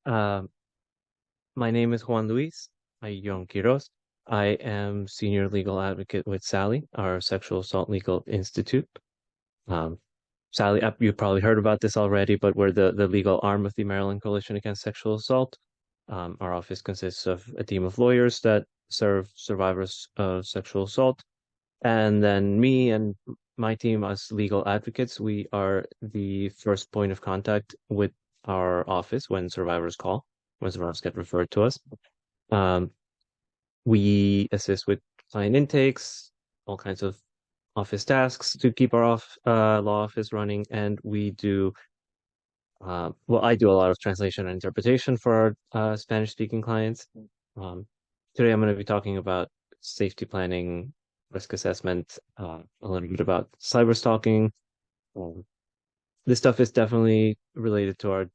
Um, my name is Juan Luis Ayllon Quiroz. I am senior legal advocate with Sally, our Sexual Assault Legal Institute. Um, Sally, you probably heard about this already, but we're the legal arm of the Maryland Coalition Against Sexual Assault. Our office consists of a team of lawyers that serve survivors of sexual assault. And then me and my team as legal advocates, we are the first point of contact with our office when survivors call, when survivors get referred to us. Um, we assist with client intakes, all kinds of office tasks to keep our law office running, and we do I do a lot of translation and interpretation for our Spanish-speaking clients. Um, Today, I'm going to be talking about safety planning, risk assessment, a little bit about cyberstalking. Um, this stuff is definitely related to our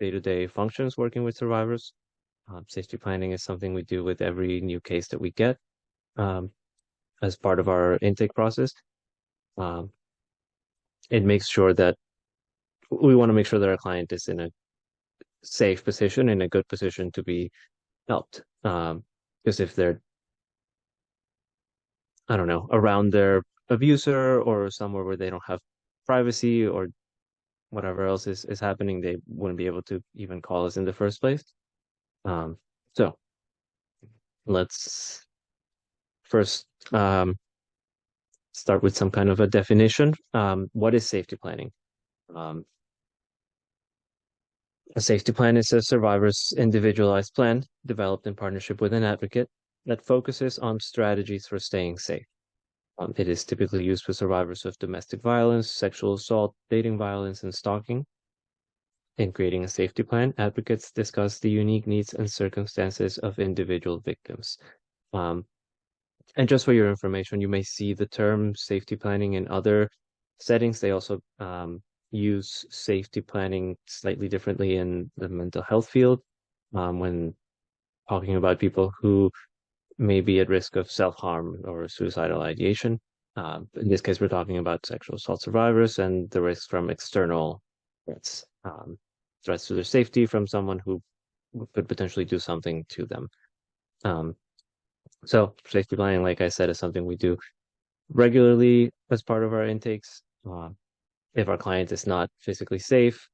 day-to-day functions working with survivors. Safety planning is something we do with every new case that we get um, as part of our intake process. Um, it makes sure that we want to make sure that our client is in a safe position, in a good position to be helped. Because if they're, I don't know, around their abuser or somewhere where they don't have privacy or whatever else is happening, they wouldn't be able to even call us in the first place. Um, so let's first start with some kind of a definition. What is safety planning? Um, a safety plan is a survivor's individualized plan developed in partnership with an advocate that focuses on strategies for staying safe. It is typically used for survivors of domestic violence, sexual assault, dating violence, and stalking. In creating a safety plan, advocates discuss the unique needs and circumstances of individual victims. Um, and just for your information, you may see the term safety planning in other settings. They also use safety planning slightly differently in the mental health field when talking about people who may be at risk of self-harm or suicidal ideation. In this case, we're talking about sexual assault survivors and the risk from external threats, threats to their safety from someone who could potentially do something to them. Um, so safety planning, like I said, is something we do regularly as part of our intakes. If our client is not physically safe,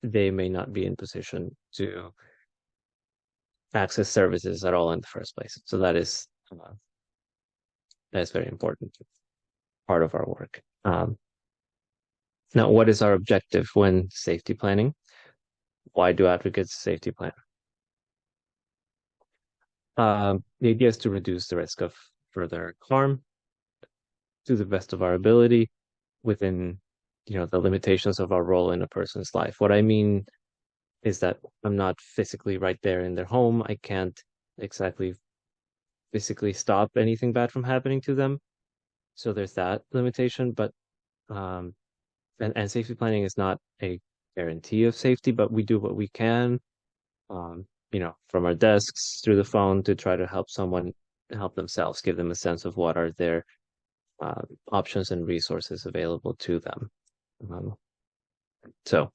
they may not be in position to access services at all in the first place. So that is very important part of our work. Now, what is our objective when safety planning? Why do advocates safety plan? The idea is to reduce the risk of further harm to the best of our ability within, the limitations of our role in a person's life. What I mean is that I'm not physically right there in their home. I can't exactly physically stop anything bad from happening to them. So there's that limitation, but um, and safety planning is not a guarantee of safety, but we do what we can, from our desks through the phone to try to help someone help themselves, give them a sense of what are their options and resources available to them. Um, so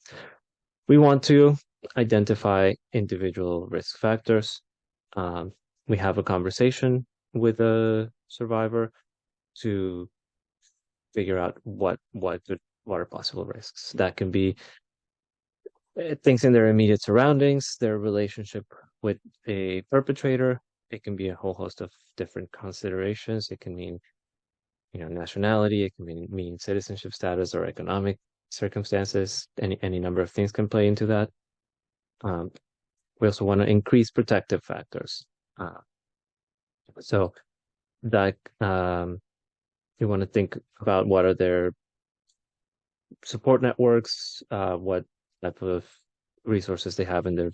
we want to identify individual risk factors. We have a conversation with a survivor to figure out what are possible risks. That can be things in their immediate surroundings, their relationship with a perpetrator. It can be a whole host of different considerations. It can mean, nationality. It can mean citizenship status or economic circumstances. Any number of things can play into that. We also want to increase protective factors. So that you want to think about what are their support networks, what type of resources they have in their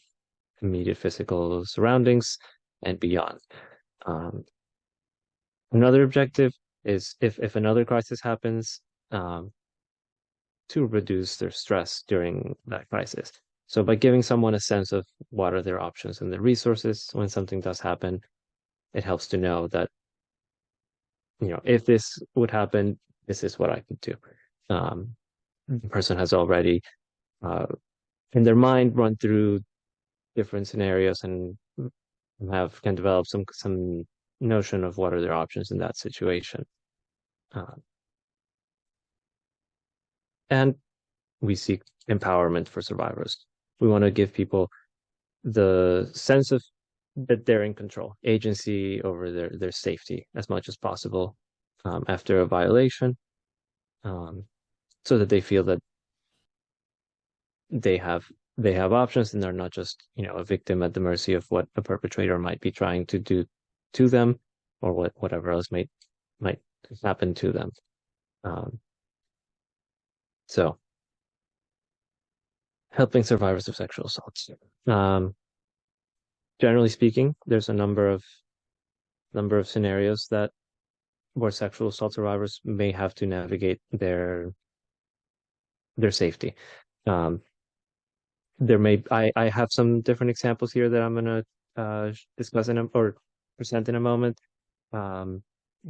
immediate physical surroundings and beyond. Another objective is if another crisis happens, to reduce their stress during that crisis. So by giving someone a sense of what are their options and their resources when something does happen, it helps to know that, if this would happen, this is what I could do. The person has already in their mind run through different scenarios and have can develop some notion of what are their options in that situation. Uh, and we seek empowerment for survivors. We want to give people the sense of that they're in control, agency over their safety as much as possible after a violation, um, so that they feel that they have they have options and they're not just a victim at the mercy of what a perpetrator might be trying to do to them or whatever else might happen to them. Um, so helping survivors of sexual assaults. Um, Generally speaking, there's a number of scenarios that where sexual assault survivors may have to navigate their safety. Um, I have some different examples here that I'm gonna discuss or present in a moment. Um,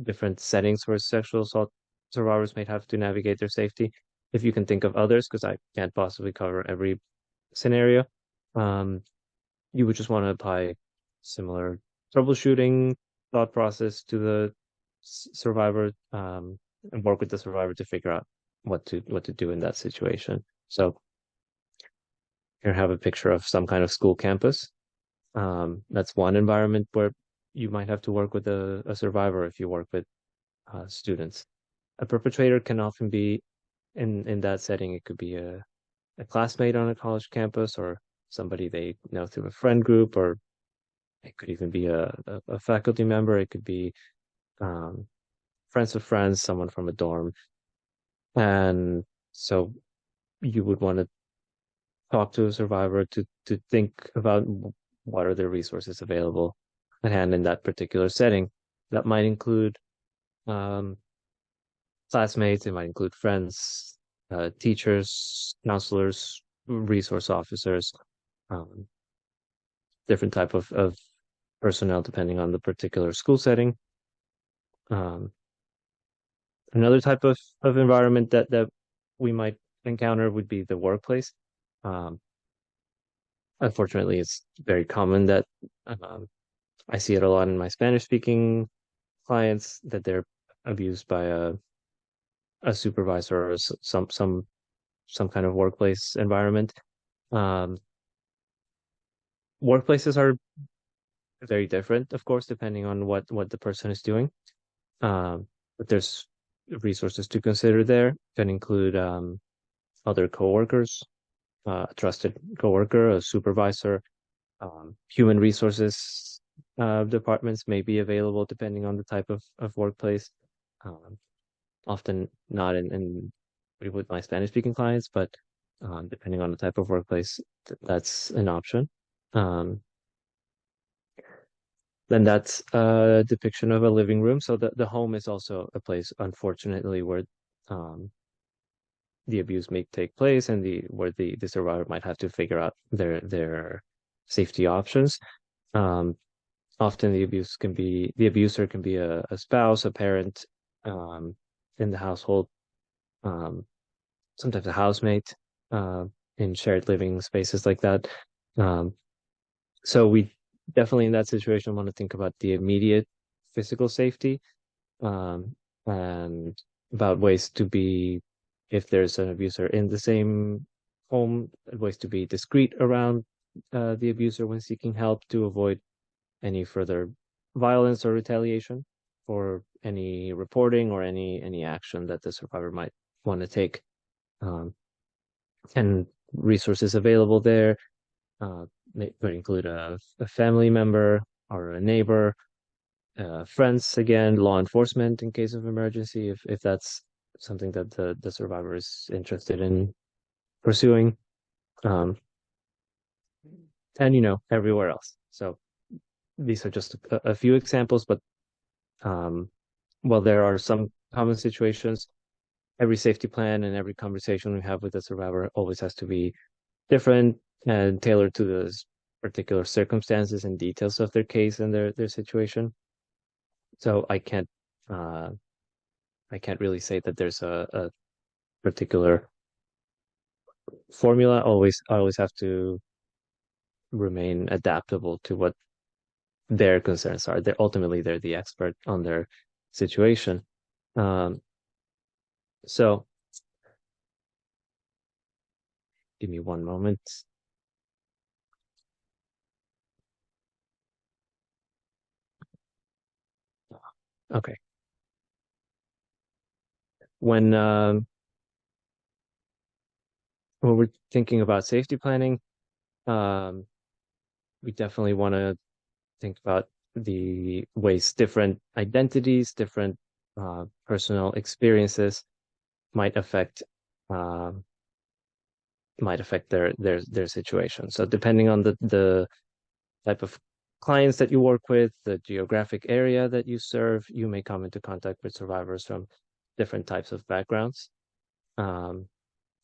Different settings where sexual assault survivors may have to navigate their safety. If you can think of others, because I can't possibly cover every scenario, um, you would just want to apply similar troubleshooting thought process to the survivor, and work with the survivor to figure out what to do in that situation. So here I have a picture of some kind of school campus. That's one environment where you might have to work with a survivor if you work with students. A perpetrator can often be in that setting. It could be a classmate on a college campus or somebody they know through a friend group, or it could even be a faculty member. It could be um, friends of friends, someone from a dorm. And so you would want to talk to a survivor to think about what are the resources available at hand in that particular setting. That might include um, classmates, it might include friends, teachers, counselors, resource officers, um, different type of personnel depending on the particular school setting. Um, Another type of environment that we might encounter would be the workplace. Um, Unfortunately, it's very common that um, I see it a lot in my Spanish speaking clients that they're abused by a supervisor or some kind of workplace environment. Um, Workplaces are very different, of course, depending on what the person is doing. But there's resources to consider there. Can include other coworkers, a trusted coworker, a supervisor, human resources departments may be available depending on the type of workplace. Um, Often not in with my Spanish speaking clients, but depending on the type of workplace, that's an option. Um, then that's a depiction of a living room. So the home is also a place, unfortunately, where um, the abuse may take place and where the survivor might have to figure out their safety options. Um, Often the abuser can be a spouse, a parent um, in the household, um, sometimes a housemate uh, in shared living spaces like that. Um, so we definitely in that situation want to think about the immediate physical safety, um, and about ways to be, if there's an abuser in the same home, ways to be discreet around the abuser when seeking help to avoid any further violence or retaliation for any reporting or any action that the survivor might want to take. Um, and resources available there would include a family member or a neighbor, friends, again, law enforcement in case of emergency, if that's something that the survivor is interested in pursuing, um, and everywhere else. So these are just a few examples, but um, while there are some common situations, every safety plan and every conversation we have with the survivor always has to be different and tailored to the particular circumstances and details of their case and their situation. So uh, I can't really say that there's a particular formula. I always have to remain adaptable to what their concerns are. They're the expert on their situation. Um, so give me one moment. Okay. When when we're thinking about safety planning, um, we definitely want to think about the ways different identities, different personal experiences might affect um, their situation. So depending on the type of clients that you work with, the geographic area that you serve, you may come into contact with survivors from different types of backgrounds um,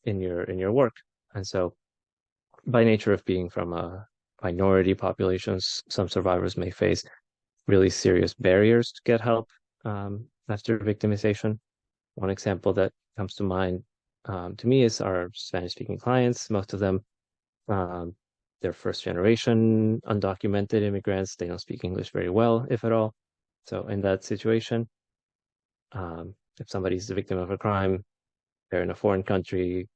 in your work. And so by nature of being from a minority populations, some survivors may face really serious barriers to get help after victimization. One example that comes to mind to me is our Spanish-speaking clients. Most of them, um, they're first generation undocumented immigrants. They don't speak English very well, if at all. So in that situation, if somebody's the victim of a crime, they're in a foreign country,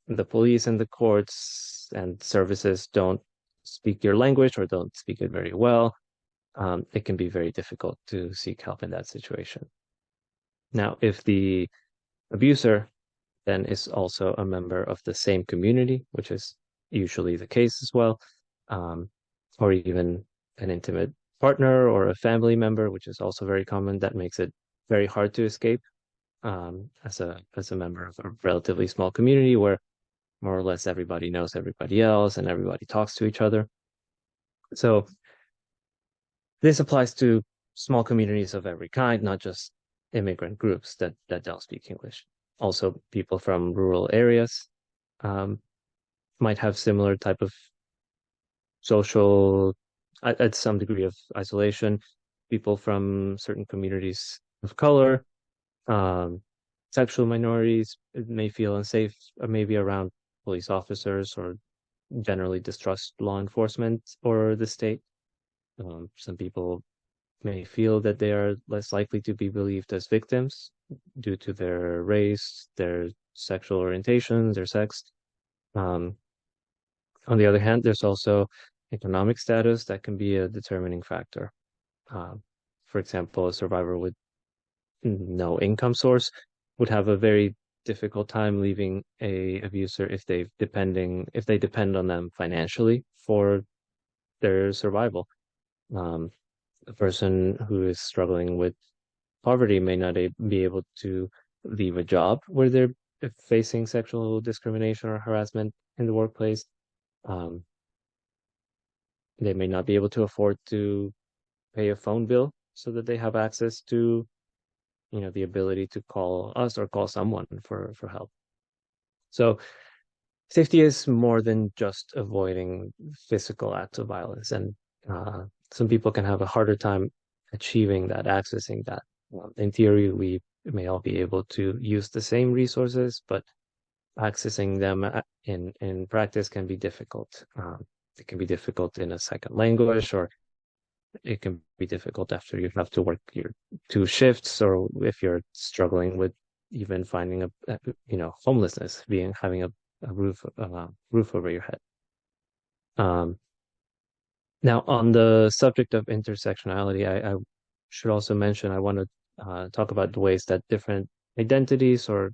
the police and the courts and services don't speak your language or don't speak it very well, it can be very difficult to seek help in that situation. Now, if the abuser then is also a member of the same community, which is usually the case as well, um, or even an intimate partner or a family member, which is also very common, that makes it very hard to escape as a member of a relatively small community where more or less everybody knows everybody else and everybody talks to each other. So this applies to small communities of every kind, not just immigrant groups that don't speak English. Also, people from rural areas um, might have similar type of social, at some degree of isolation. People from certain communities of color, um, sexual minorities may feel unsafe, maybe around police officers or generally distrust law enforcement or the state. Some people may feel that they are less likely to be believed as victims due to their race, their sexual orientations, their sex. Um, on the other hand, there's also economic status that can be a determining factor. Um, for example, a survivor with no income source would have a very difficult time leaving a abuser if they depend on them financially for their survival. Um, a person who is struggling with poverty may not be able to leave a job where they're facing sexual discrimination or harassment in the workplace. Um, they may not be able to afford to pay a phone bill so that they have access to, the ability to call us or call someone for help. So safety is more than just avoiding physical acts of violence, and some people can have a harder time achieving that, accessing that. In theory, we may all be able to use the same resources, but accessing them in practice can be difficult. It can be difficult in a second language, or it can be difficult after you have to work your two shifts, or if you're struggling with even finding homelessness, being having a roof over your head. Um, Now, on the subject of intersectionality, I should also mention I want to talk about the ways that different identities or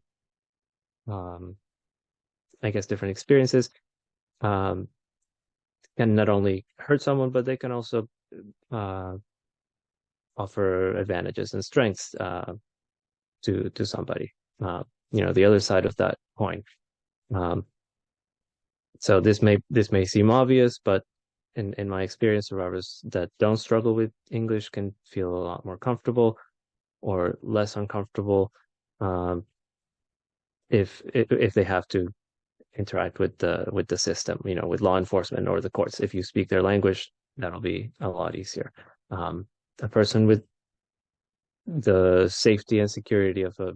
um, I guess different experiences um, can not only hurt someone, but they can also uh, offer advantages and strengths to somebody. Uh, the other side of that coin. Um, so this may seem obvious, but in my experience, survivors that don't struggle with English can feel a lot more comfortable or less uncomfortable um, if they have to interact with the system, with law enforcement or the courts. If you speak their language, that'll be a lot easier. Um, a person with the safety and security of a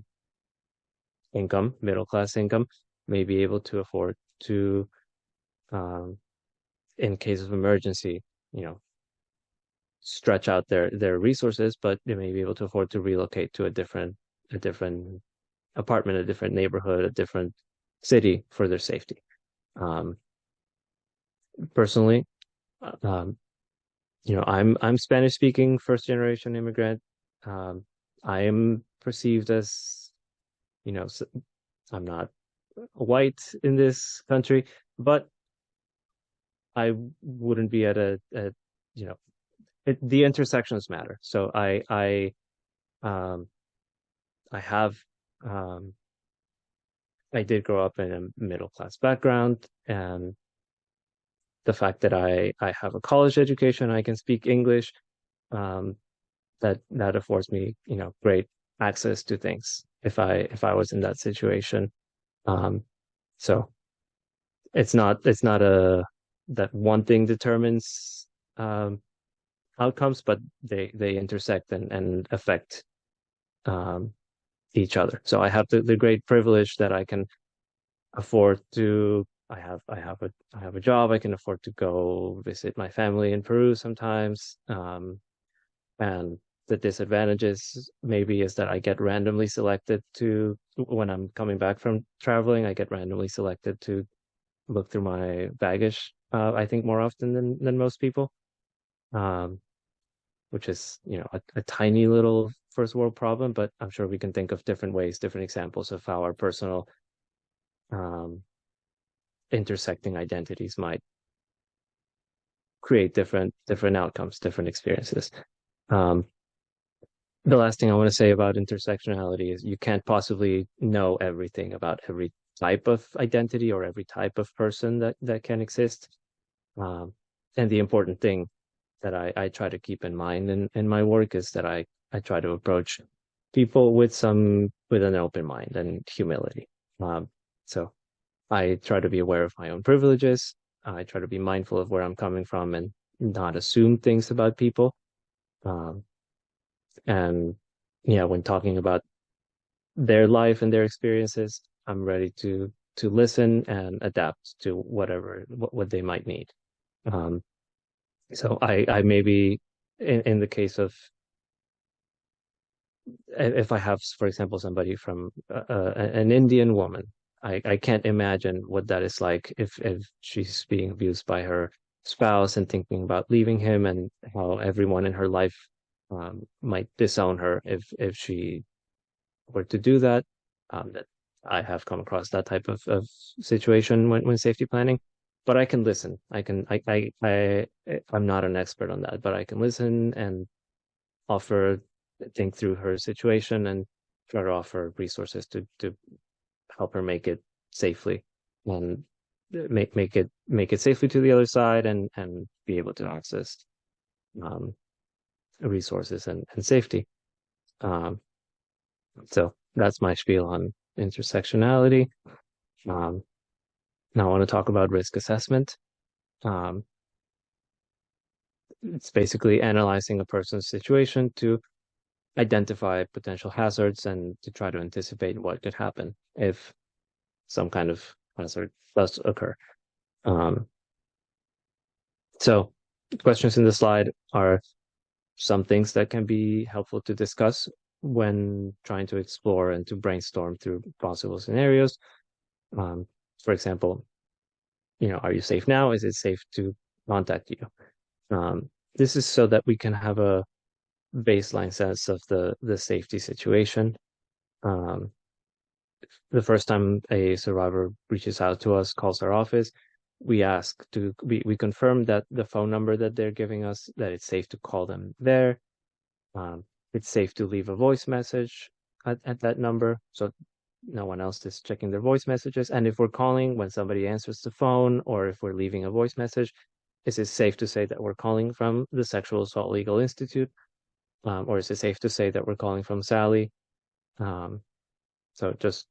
income, middle class income, may be able to afford to um, in case of emergency, you know, stretch out their resources, but they may be able to afford to relocate to a different apartment, a different neighborhood, a different city for their safety. Um, Personally, um, I'm Spanish speaking, first generation immigrant. Um, I am perceived as, you know, I'm not white in this country, but I wouldn't be at you know, the intersections matter. So um, I have, um, I did grow up in a middle class background, and the fact that I have a college education, I can speak English, um, that affords me, great access to things if I was in that situation. Um, so it's not a that one thing determines um, outcomes, but they intersect and affect um, each other. So I have the great privilege that I can afford to. I have a job. I can afford to go visit my family in Peru sometimes. And the disadvantages maybe is that I get randomly selected to when I'm coming back from traveling. I get randomly selected to look through my baggage. I think more often than most people. Um, which is a tiny little first world problem, but I'm sure we can think of different ways, different examples of how our personal um, intersecting identities might create different outcomes, different experiences. Um, the last thing I want to say about intersectionality is you can't possibly know everything about every type of identity or every type of person that can exist. And the important thing that I try to keep in mind in my work is that I try to approach people with an open mind and humility. So I try to be aware of my own privileges. I try to be mindful of where I'm coming from and not assume things about people. Um, and yeah, when talking about their life and their experiences, I'm ready to listen and adapt to what they might need. Um, so I maybe in the case of if I have, for example, somebody from an Indian woman, I can't imagine what that is like if she's being abused by her spouse and thinking about leaving him, and how everyone in her life might disown her if she were to do that. That I have come across that type of situation when safety planning, but I can listen. I'm not an expert on that, but I can listen and offer think through her situation and try to offer resources to help her make it safely and make it safely to the other side and be able to access um, resources and safety. Um, so that's my spiel on intersectionality. Um, Now I want to talk about risk assessment. Um, it's basically analyzing a person's situation to identify potential hazards and to try to anticipate what could happen if some kind of hazard does occur. Um, so questions in the slide are some things that can be helpful to discuss when trying to explore and to brainstorm through possible scenarios. Um, for example, are you safe now? Is it safe to contact you? This is so that we can have a baseline sense of the safety situation. Um, the first time a survivor reaches out to us, calls our office, we confirm that the phone number that they're giving us, that it's safe to call them there. Um, it's safe to leave a voice message at that number, so no one else is checking their voice messages. And if we're calling, when somebody answers the phone, or if we're leaving a voice message, is it safe to say that we're calling from the Sexual Assault Legal Institute? Or is it safe to say that we're calling from Sally? Um, so just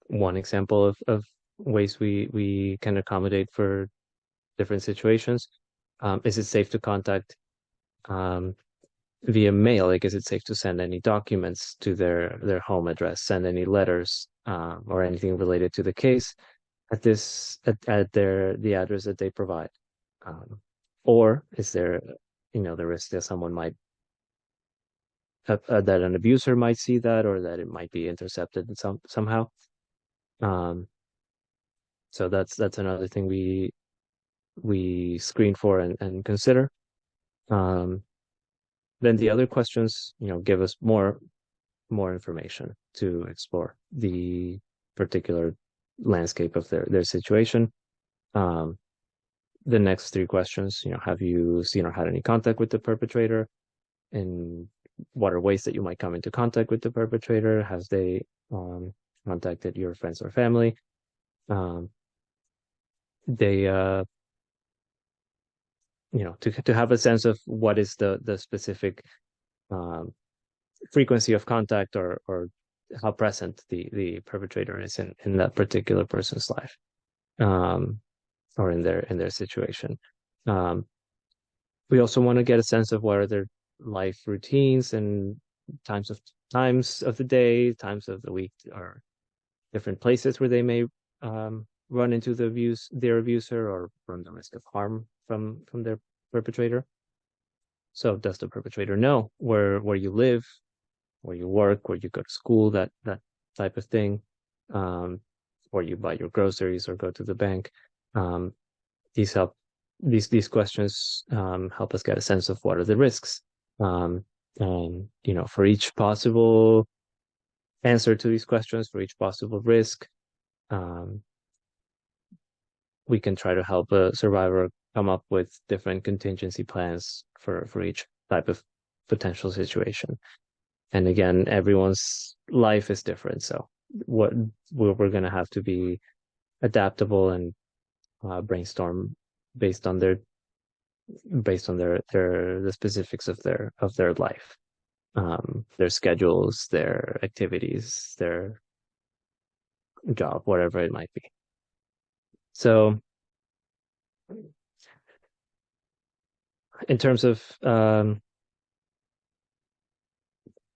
one example of ways we can accommodate for different situations. Is it safe to contact um, via mail? Like, is it safe to send any documents to their home address, send any letters or anything related to the case at the address that they provide? Um, or is there, the risk that someone might that an abuser might see that, or that it might be intercepted in somehow. Um, so that's another thing we screen for and consider. Um, then the other questions, give us more information to explore the particular landscape of their situation. Um, the next three questions, have you seen or had any contact with the perpetrator? And what are ways that you might come into contact with the perpetrator? Has they contacted your friends or family? Um, they to have a sense of what is the specific um, frequency of contact, or how present the perpetrator is in that particular person's life, um, or in their situation. Um, we also want to get a sense of what are their life routines and times of times of the day, times of the week, or different places where they may run into their abuser, or run the risk of harm from their perpetrator. So does the perpetrator know where you live, where you work, where you go to school, that type of thing, um, where you buy your groceries or go to the bank? Um, these help these questions help us get a sense of what are the risks. And for each possible answer to these questions, for each possible risk, um, we can try to help a survivor come up with different contingency plans for each type of potential situation. And again, everyone's life is different, so what we're going to have to be adaptable and brainstorm based on their the specifics of their life, their schedules, their activities, their job, whatever it might be. So in terms of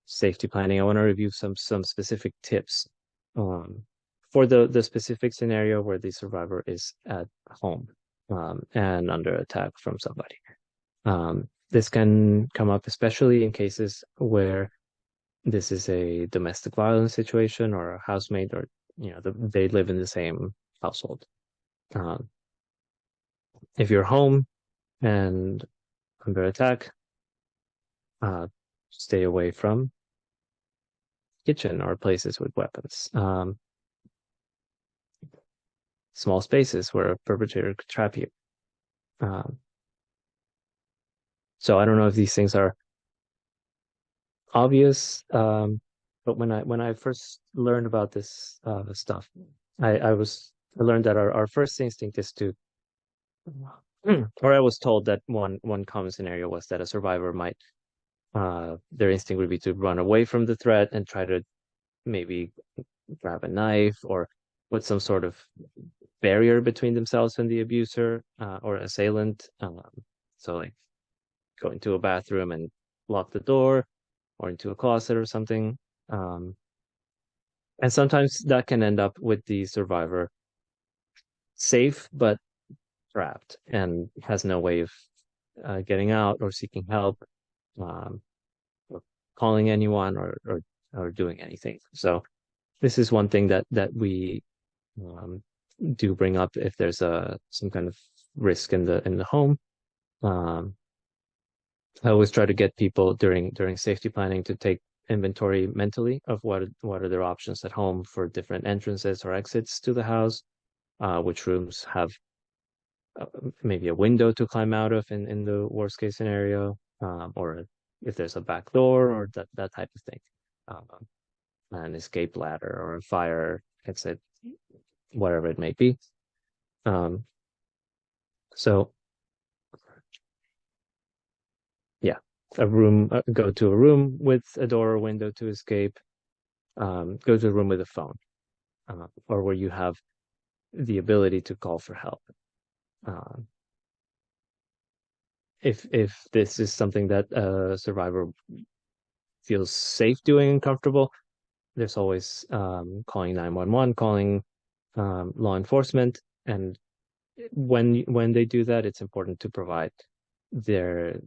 safety planning, I want to review some specific tips um, for the specific scenario where the survivor is at home and under attack from somebody. This can come up especially in cases where this is a domestic violence situation, or a housemate, or they live in the same household. Um, if you're home and under attack, uh, stay away from kitchen or places with weapons. Small spaces where a perpetrator could trap you. Um, so I don't know if these things are obvious, but when I first learned about this stuff, I learned that our first instinct is to, or I was told that one common scenario was that a survivor might, their instinct would be to run away from the threat and try to maybe grab a knife, or put some sort of barrier between themselves and the abuser or assailant. So like go into a bathroom and lock the door, or into a closet or something. Um, and sometimes that can end up with the survivor safe but trapped, and has no way of getting out, or seeking help, um, or calling anyone, or doing anything. So this is one thing that we um, do bring up if there's some kind of risk in the home. Um, I always try to get people during safety planning to take inventory mentally of what are their options at home for different entrances or exits to the house, which rooms have uh, maybe a window to climb out of in the worst case scenario, or if there's a back door, or that type of thing, um, an escape ladder or a fire exit, whatever it may be. Um, so yeah, go to a room with a door or window to escape. Go to a room with a phone, or where you have the ability to call for help. Um, if this is something that a survivor feels safe doing and comfortable, there's always calling 911, calling law enforcement, and when they do that, it's important to provide their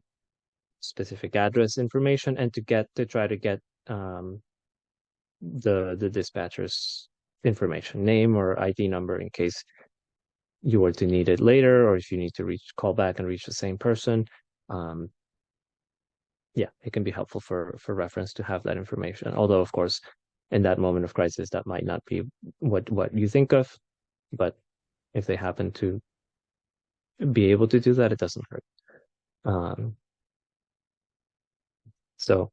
specific address information and to try to get um, the dispatcher's information, name or ID number in case you were to need it later, or if you need to call back and reach the same person. Um, yeah, it can be helpful for reference to have that information. Although, of course, in that moment of crisis, that might not be what you think of, but if they happen to be able to do that, it doesn't hurt. Um, so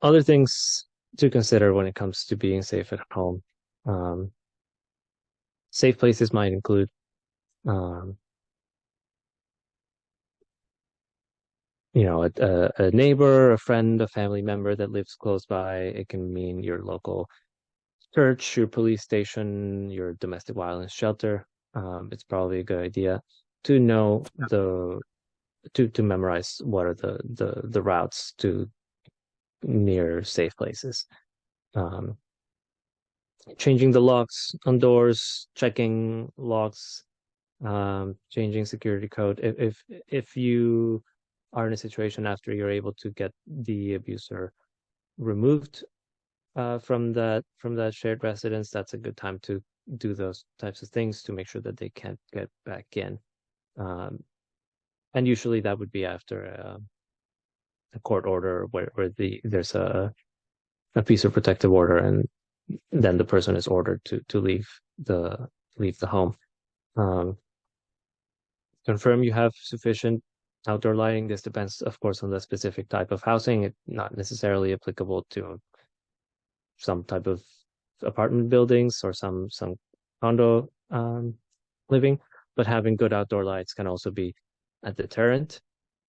other things to consider when it comes to being safe at home. Um, Safe places might include um, a neighbor, a friend, a family member that lives close by. It can mean your local church, your police station, your domestic violence shelter. It's probably a good idea to know to memorize what are the routes to near safe places. Um, Changing the locks on doors, checking locks, changing security code. If you are in a situation after you're able to get the abuser removed from that shared residence, that's a good time to do those types of things to make sure that they can't get back in. Um, and usually that would be after a court order where there's a piece of protective order, and then the person is ordered to leave the home. Um, Confirm you have sufficient outdoor lighting. This depends, of course, on the specific type of housing. It's not necessarily applicable to some type of apartment buildings or some condo living, but having good outdoor lights can also be a deterrent,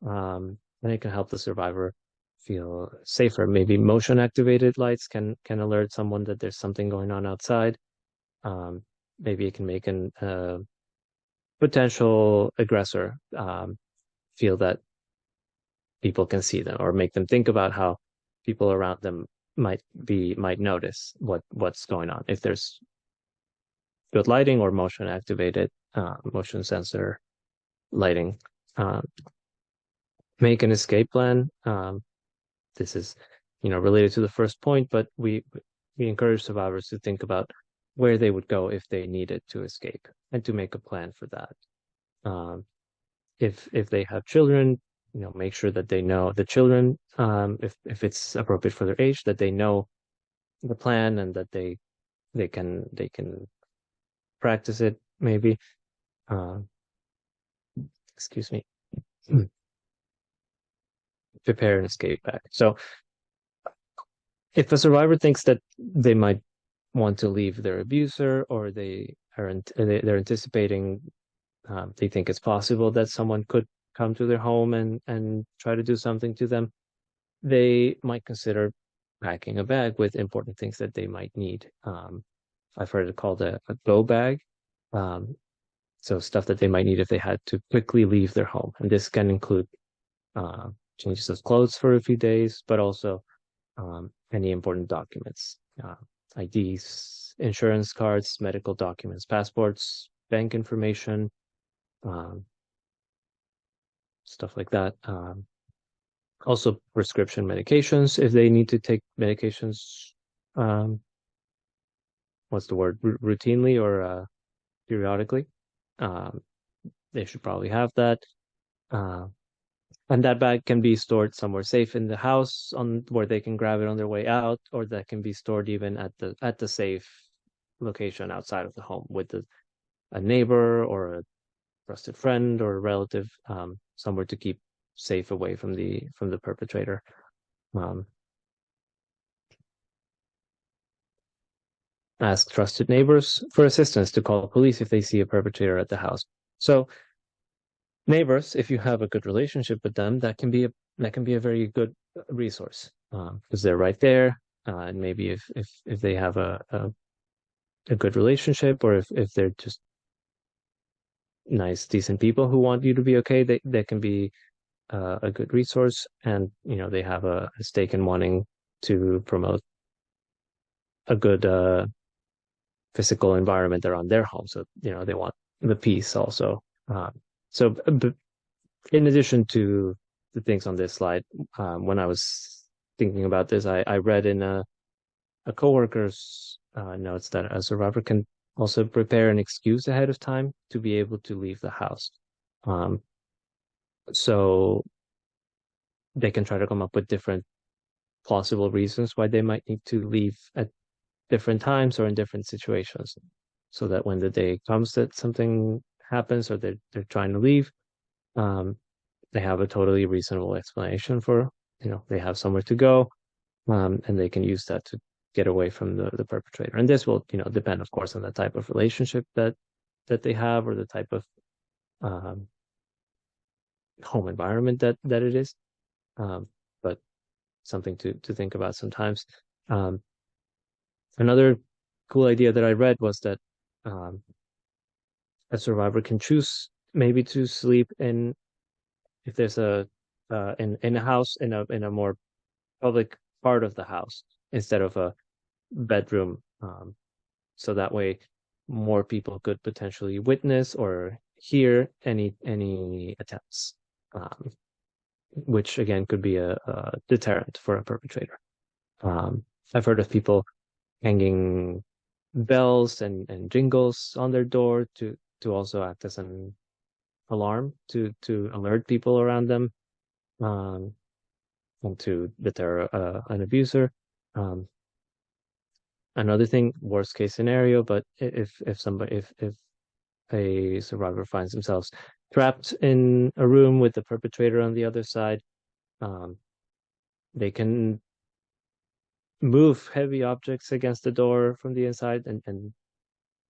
and it can help the survivor feel safer. Maybe motion activated lights can alert someone that there's something going on outside. Maybe it can make an potential aggressor feel that people can see them, or make them think about how people around them might notice what's going on if there's good lighting or motion activated motion sensor lighting. Uh, make an escape plan. This is related to the first point, but we encourage survivors to think about where they would go if they needed to escape and to make a plan for that. Um, if they have children, make sure that they know the children, if it's appropriate for their age, that they know the plan and that they can practice it maybe. Uh, excuse me. Prepare an escape pack. So if a survivor thinks that they might want to leave their abuser, or they're anticipating, they think it's possible that someone could come to their home and try to do something to them, they might consider packing a bag with important things that they might need. I've heard it called a go bag. Um, so stuff that they might need if they had to quickly leave their home. And this can include uh, changes of clothes for a few days, but also any important documents, IDs, insurance cards, medical documents, passports, bank information, um, stuff like that. Also, prescription medications if they need to take medications. Um, what's the word? Routinely or periodically. Um, they should probably have that. Uh, and that bag can be stored somewhere safe in the house on where they can grab it on their way out, or that can be stored even at the safe location outside of the home with a neighbor or a trusted friend or a relative, somewhere to keep safe away from the perpetrator. Um, ask trusted neighbors for assistance to call police if they see a perpetrator at the house. So neighbors, if you have a good relationship with them, that can be a very good resource, because they're right there. And maybe if they have a good relationship, or if they're just nice, decent people who want you to be okay, they can be a good resource, and they have a stake in wanting to promote a good physical environment around their home. So, they want the peace also. So, in addition to the things on this slide, when I was thinking about this, I read in a coworker's notes that a survivor can also prepare an excuse ahead of time to be able to leave the house. Um, so they can try to come up with different plausible reasons why they might need to leave at different times or in different situations, so that when the day comes that something happens or they're trying to leave, um, they have a totally reasonable explanation for, they have somewhere to go, and they can use that to get away from the perpetrator. And this will, depend, of course, on the type of relationship that they have, or the type of um, home environment that it is. But something to think about sometimes. Um, Another cool idea that I read was that um, a survivor can choose maybe to sleep in, if there's in a house, in a more public part of the house, instead of a bedroom. So that way more people could potentially witness or hear any attempts, um, which again could be a deterrent for a perpetrator. I've heard of people hanging bells and jingles on their door to also act as an alarm to alert people around them, um, and to deter an abuser. Um, Another thing, worst case scenario, but if a survivor finds themselves trapped in a room with the perpetrator on the other side, um, they can move heavy objects against the door from the inside, and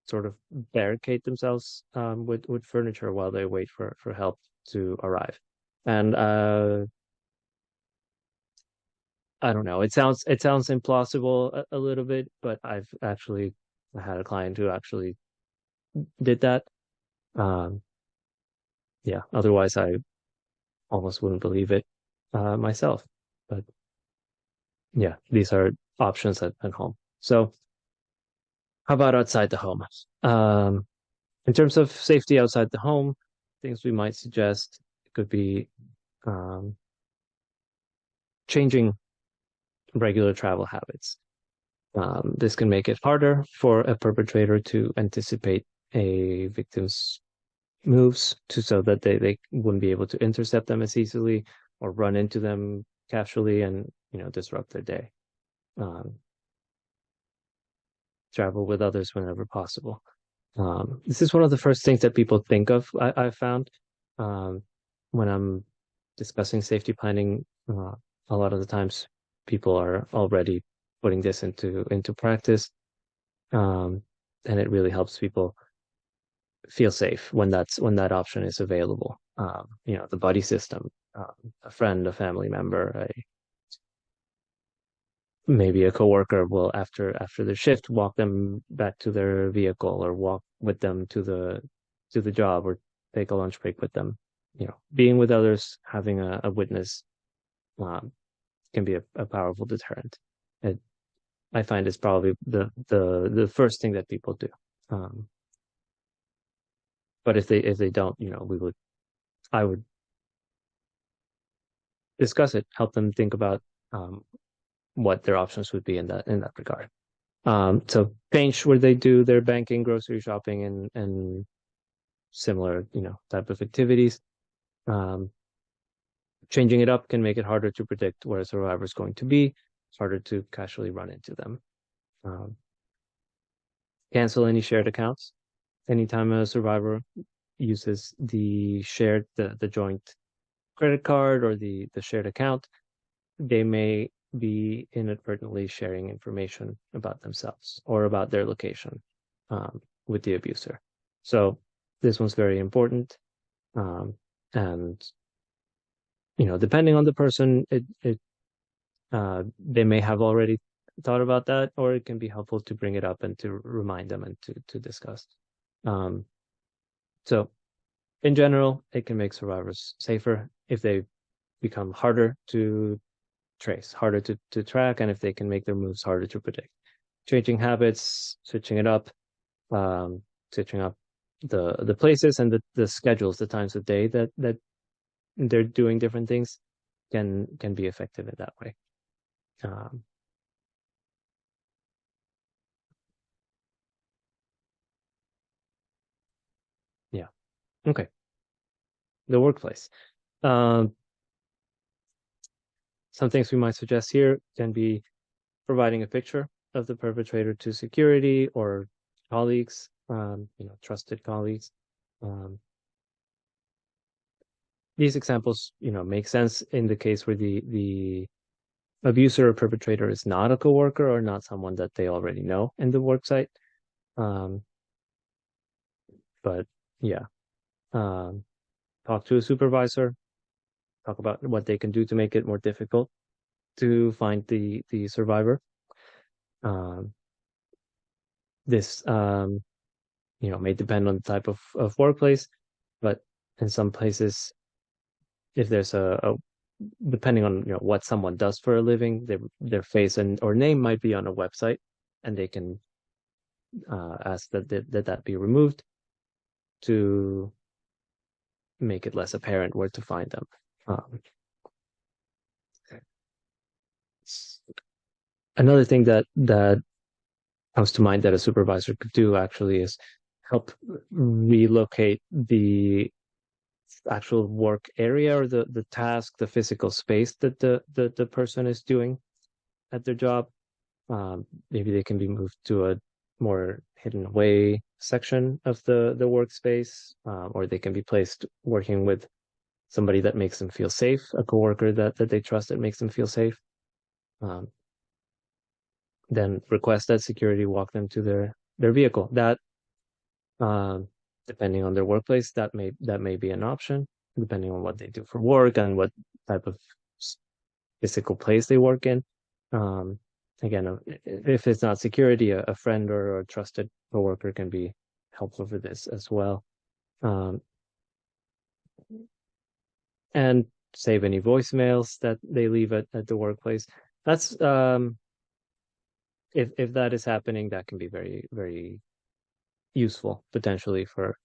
sort of barricade themselves, with furniture while they wait for help to arrive. And I don't know. It sounds implausible a little bit, but I've actually had a client who actually did that. Um, yeah. Otherwise, I almost wouldn't believe it myself. But yeah, these are options at home. So how about outside the home? Um, in terms of safety outside the home, things we might suggest could be um, changing regular travel habits. This can make it harder for a perpetrator to anticipate a victim's moves, so that they wouldn't be able to intercept them as easily or run into them casually and, disrupt their day. Um, Travel with others whenever possible. This is one of the first things that people think of, I found, um, when I'm discussing safety planning. A lot of the times people are already putting this into practice, um, and it really helps people feel safe when that option is available. The buddy system, a friend, a family member, maybe a coworker will, after their shift, walk them back to their vehicle, or walk with them to the job, or take a lunch break with them. Being with others, having a witness, um, can be a powerful deterrent. It, I find it's probably the first thing that people do. Um, but if they don't, I would discuss it, help them think about um, what their options would be in that regard. So change where they do their banking, grocery shopping, and similar, type of activities. Um, Changing it up can make it harder to predict where a survivor is going to be. It's harder to casually run into them. Um, Cancel any shared accounts. Anytime a survivor uses the joint credit card or the shared account, they may be inadvertently sharing information about themselves or about their location, with the abuser. So this one's very important. And depending on the person, they may have already thought about that, or it can be helpful to bring it up and to remind them and to discuss. Um, so in general, it can make survivors safer if they become harder to trace, harder to track, and if they can make their moves harder to predict. Changing habits, switching it up, um, switching up the places and the schedules, the times of day that they're doing different things can be effective in that way. Um, yeah. Okay. The workplace. Um, some things we might suggest here can be providing a picture of the perpetrator to security or colleagues, trusted colleagues. Um, these examples, make sense in the case where the abuser or perpetrator is not a coworker or not someone that they already know in the work site. Um, but yeah, um, talk to a supervisor, talk about what they can do to make it more difficult to find the survivor. Um, this may depend on the type of workplace, but in some places, if there's a depending on what someone does for a living, their face and or name might be on a website, and they can ask that be removed to make it less apparent where to find them. Um, Another thing that comes to mind that a supervisor could do actually is help relocate the actual work area or the task, the physical space that the person is doing at their job. Maybe they can be moved to a more hidden away section of the workspace, or they can be placed working with somebody that makes them feel safe, a coworker that they trust that makes them feel safe. Um, then request that security walk them to their vehicle. That um, depending on their workplace, that may be an option, depending on what they do for work and what type of physical place they work in. Um, Again, if it's not security, a friend or a trusted coworker can be helpful for this as well. Um, and save any voicemails that they leave at the workplace. That's if that is happening, that can be very, very useful potentially for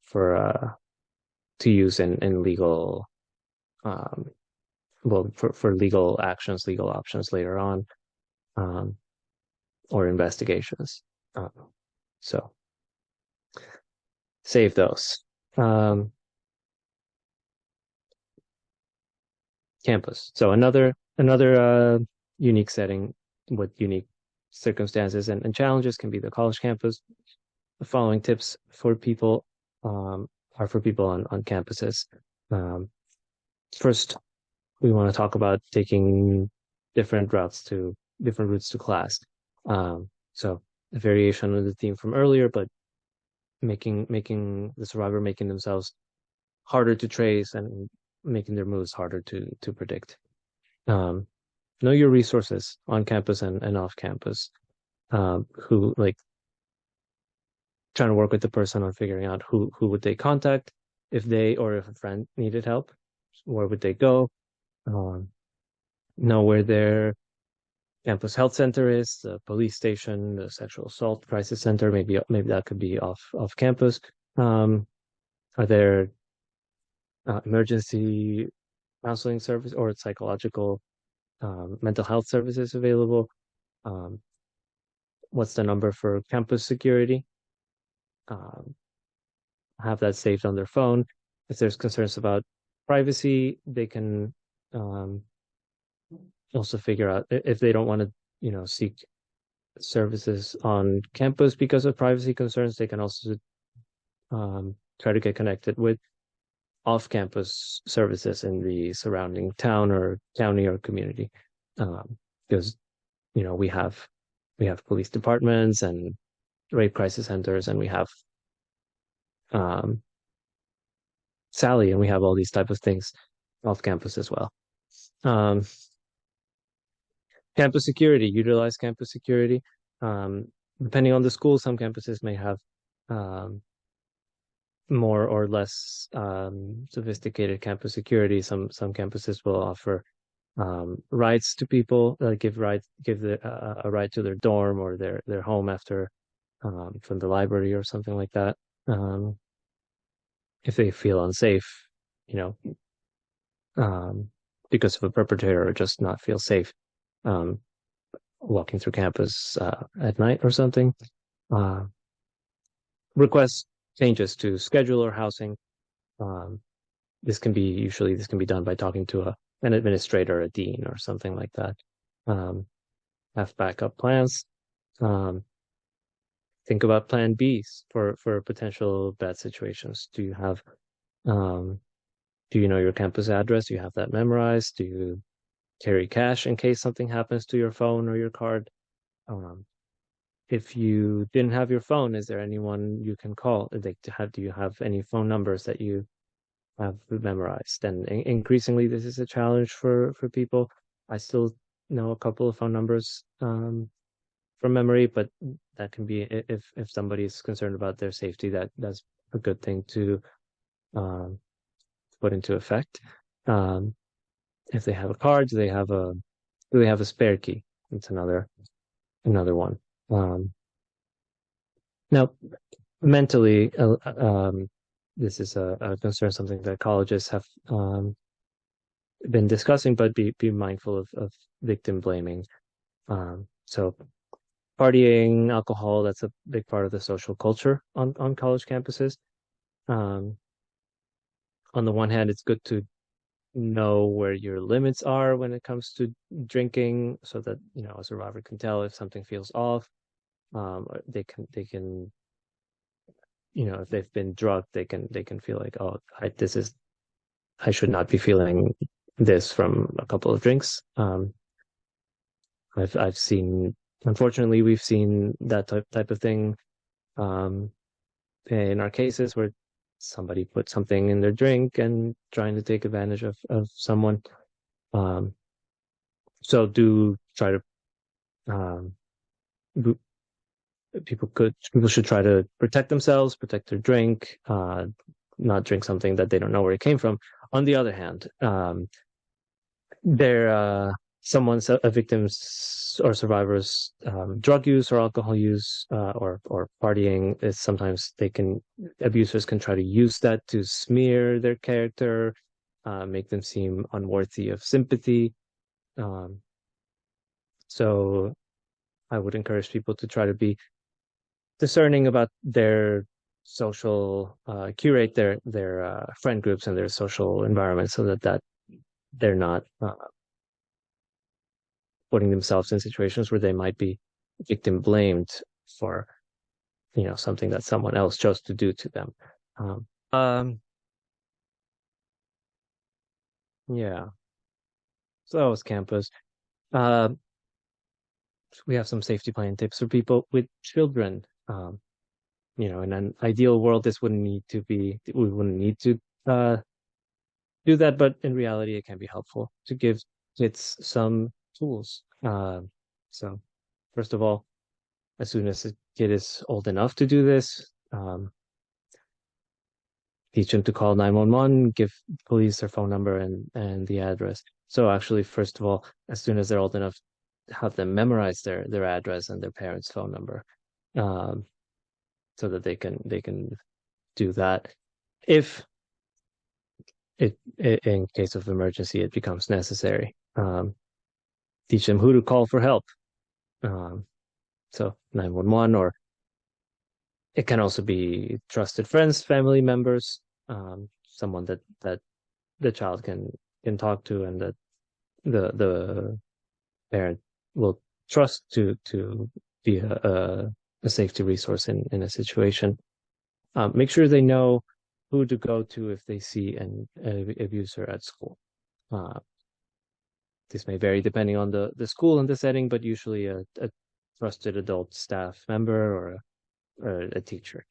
to use in legal um for legal actions, legal options later on, um or investigations. Um, so save those. Um, Campus. So another unique setting with unique circumstances and challenges can be the college campus. The following tips for people um, are for people on campuses. Um, First, we want to talk about taking different routes to class. So a variation of the theme from earlier, but making the survivor making themselves harder to trace and making their moves harder to predict. Um, know your resources on campus and off campus. Who like trying to work with the person on figuring out who would they contact if they or if a friend needed help, where would they go? Um, know where their campus health center is, the police station, the sexual assault crisis center. Maybe that could be off campus. Are there emergency counseling service or psychological mental health services available? Um, what's the number for campus security? Um, have that saved on their phone. If there's concerns about privacy, they can um, also figure out if they don't want to, seek services on campus because of privacy concerns. They can also try to get connected with off-campus services in the surrounding town or county or community, because we have police departments and rape crisis centers, and we have um, Sally, and we have all these type of things off campus as well. Um, Campus security, utilize campus security. Um, Depending on the school, some campuses may have um, more or less sophisticated campus security. Some campuses will offer rights to people, give a right to their dorm or their home after from the library or something like that. Um, if they feel unsafe, you know, um, because of a perpetrator or just not feel safe um, walking through campus at night or something. Uh, request changes to schedule or housing. Um, this can be done by talking to an administrator, a dean, or something like that. Um, have backup plans. Um, think about plan Bs for potential bad situations. Um, do you know your campus address? Do you have that memorized? Do you carry cash in case something happens to your phone or your card? Um, if you didn't have your phone, is there anyone you can call? Like, do you have any phone numbers that you have memorized? And increasingly, this is a challenge for people. I still know a couple of phone numbers from memory, but that can be if somebody is concerned about their safety, that's a good thing to um, put into effect. Um, if they have a card, do they have a spare key? It's another one. Um, now, mentally, this is a concern, something that colleges have been discussing, but be mindful of victim blaming. So partying, alcohol, that's a big part of the social culture on college campuses. Um, on the one hand, it's good to know where your limits are when it comes to drinking, so that a survivor can tell if something feels off. They can if they've been drugged, they can feel like, oh, I should not be feeling this from a couple of drinks. I've seen, unfortunately, we've seen that type of thing um, in our cases where somebody put something in their drink and trying to take advantage of someone. Um, so do try to um, people should try to protect themselves, protect their drink, not drink something that they don't know where it came from. On the other hand, they're someone's a victim's or survivor's drug use or alcohol use or partying is sometimes abusers can try to use that to smear their character, make them seem unworthy of sympathy. Um, so I would encourage people to try to be discerning about their social curate their friend groups and their social environment so that they're not putting themselves in situations where they might be victim blamed for something that someone else chose to do to them. Yeah, so that was campus. uh we have some safety plan tips for people with children. In an ideal world, we wouldn't need to uh do that, but in reality, it can be helpful to give kids some tools. So, first of all, as soon as a kid is old enough to do this, teach them to call 911, give police their phone number and the address. So actually, first of all, as soon as they're old enough, have them memorize their address and their parents' phone number, um, so that they can do that. If in case of emergency, it becomes necessary. Teach them who to call for help. Um, so 911, or it can also be trusted friends, family members, someone that the child can talk to and that the parent will trust to be a safety resource in a situation. Make sure they know who to go to if they see an abuser at school. Uh, this may vary depending on the school and the setting, but usually a trusted adult staff member or a teacher.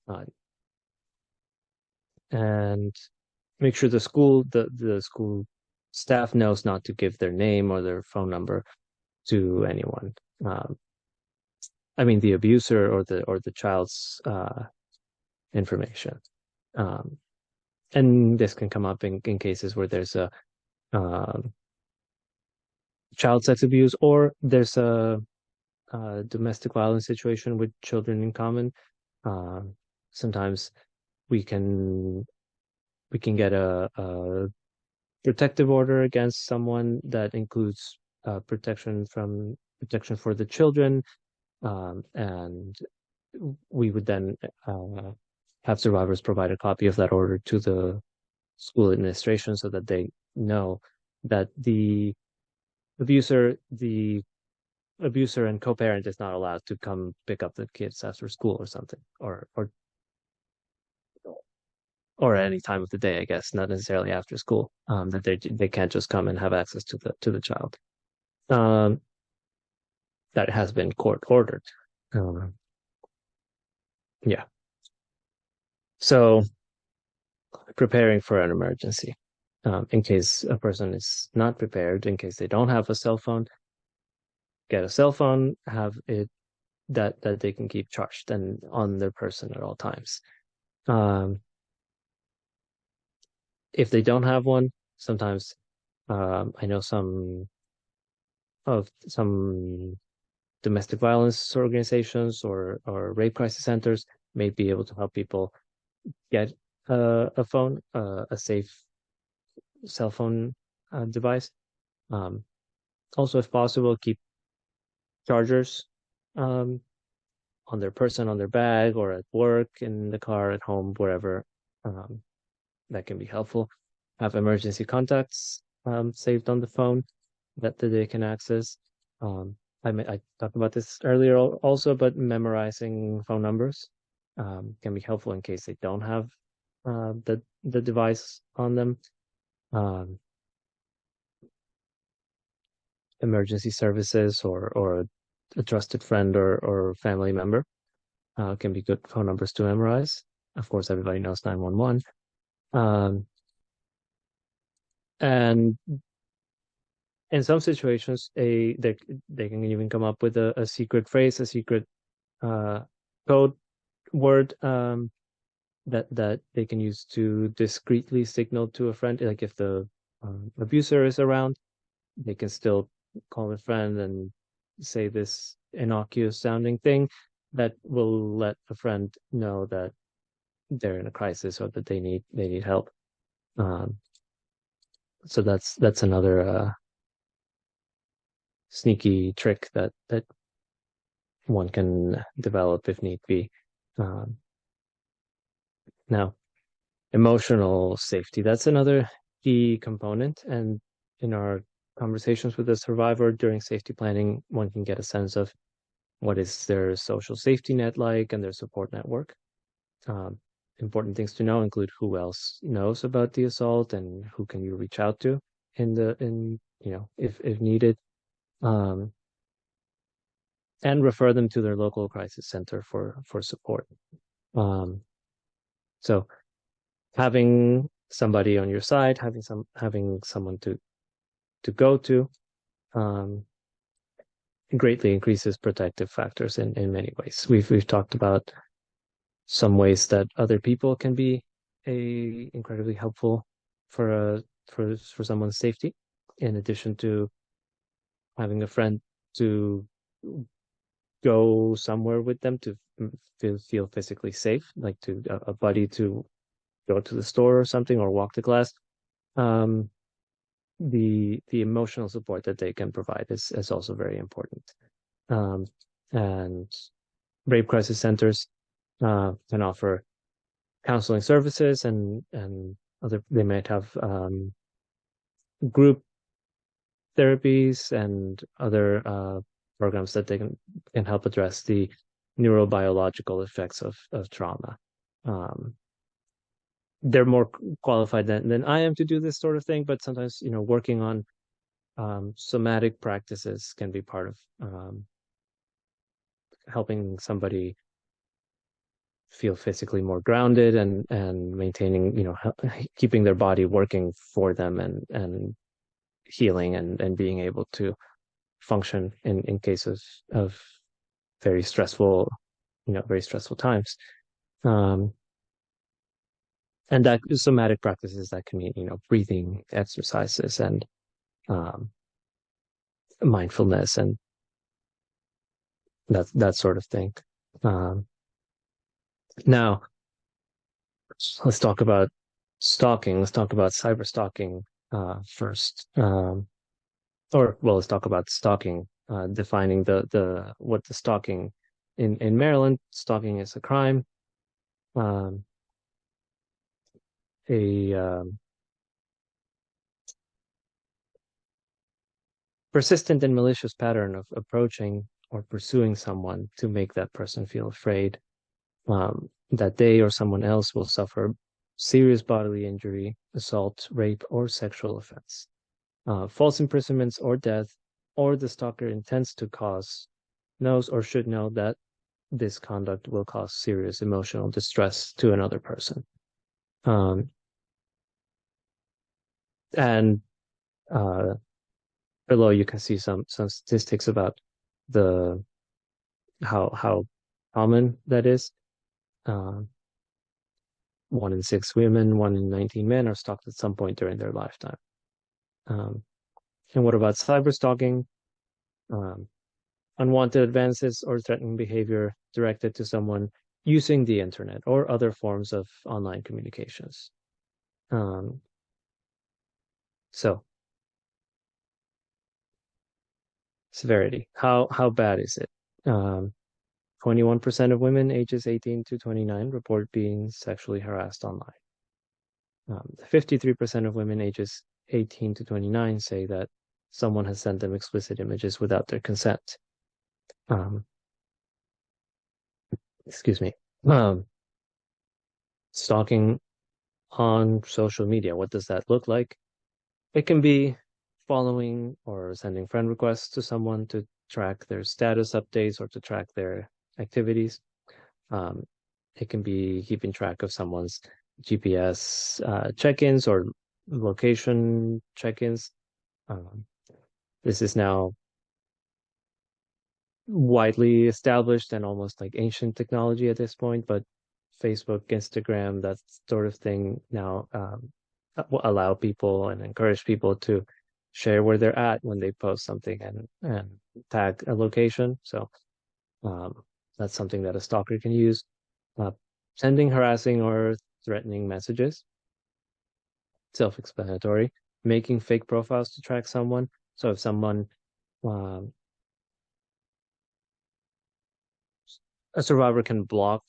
Uh, and make sure the school staff knows not to give their name or their phone number to anyone. Um, I mean, the abuser or the child's information. Um, and this can come up in cases where there's a um, child sex abuse or there's domestic violence situation with children in common. Um, Sometimes we can we can get a protective order against someone that includes protection for the children, and we would then have survivors provide a copy of that order to the school administration so that they know that the abuser and co-parent is not allowed to come pick up the kids after school or something, or any time of the day, I guess, not necessarily after school. That they can't just come and have access to the child. Um, that has been court ordered. Um, yeah. So preparing for an emergency, in case a person is not prepared, in case they don't have a cell phone, get a cell phone, have it that they can keep charged and on their person at all times. Um, if they don't have one, sometimes I know some domestic violence organizations or rape crisis centers may be able to help people get a phone, a safe cell phone device. Um, Also, if possible, keep chargers um, on their person, on their bag, or at work, in the car, at home, wherever. Um, that can be helpful. Have emergency contacts saved on the phone that they can access. Um, I talked about this earlier also, but memorizing phone numbers can be helpful in case they don't have the device on them. Um, Emergency services or a trusted friend or family member can be good phone numbers to memorize. Of course, everybody knows 911. Um, and in some situations, they can even come up with a secret phrase, a secret uh, code word that they can use to discreetly signal to a friend. Like if the abuser is around, they can still call a friend and say this innocuous sounding thing that will let a friend know that they're in a crisis or that they need help. Um, so that's another sneaky trick that one can develop if need be. Um, Now, emotional safety, that's another key component. And in our conversations with the survivor during safety planning, one can get a sense of what is their social safety net like and their support network. Um, Important things to know include who else knows about the assault and who can you reach out to in if needed, um, and refer them to their local crisis center for support. Um, so having somebody on your side, having someone to go to, um, greatly increases protective factors in many ways. We've talked about some ways that other people can be a incredibly helpful for for someone's safety, in addition to having a friend to go somewhere with them to feel physically safe, like to a buddy to go to the store or something or walk to class. Um, the emotional support that they can provide is also very important. Um, and rape crisis centers can offer counseling services and other. They might have group therapies and other programs that they can help address the neurobiological effects of trauma. Um, they're more qualified than I am to do this sort of thing, but sometimes working on somatic practices can be part of helping somebody feel physically more grounded and maintaining, keeping their body working for them and healing and being able to function in case of very stressful, very stressful times. Um, and that somatic practices that can mean, breathing exercises and um, mindfulness and that sort of thing. Um, Now, let's talk about stalking. Let's talk about cyber stalking first. Or well, let's talk about stalking, defining the what the stalking in Maryland. Stalking is a crime, um, a persistent and malicious pattern of approaching or pursuing someone to make that person feel afraid that they or someone else will suffer serious bodily injury, assault, rape, or sexual offense. False imprisonments or death, or the stalker intends to cause, knows or should know that this conduct will cause serious emotional distress to another person. Um, and uh, Below you can see some statistics about the how common that is. Uh, 1 in 6 women, 1 in 19 men are stalked at some point during their lifetime. Um, and what about cyber stalking? Um, Unwanted advances or threatening behavior directed to someone using the internet or other forms of online communications. Um, so severity, how bad is it? 21% of women ages 18 to 29 report being sexually harassed online. 53% of women ages 18 to 29 say that someone has sent them explicit images without their consent. Um, excuse me. Um, Stalking on social media, what does that look like? It can be following or sending friend requests to someone to track their status updates or to track their activities. Um, it can be keeping track of someone's GPS check-ins or location check-ins. Um, this is now widely established and almost like ancient technology at this point, but Facebook, Instagram, that sort of thing now will allow people and encourage people to share where they're at when they post something and tag a location. So um, that's something that a stalker can use. Uh, Sending harassing or threatening messages, self-explanatory. Making fake profiles to track someone. So if someone um, a survivor can block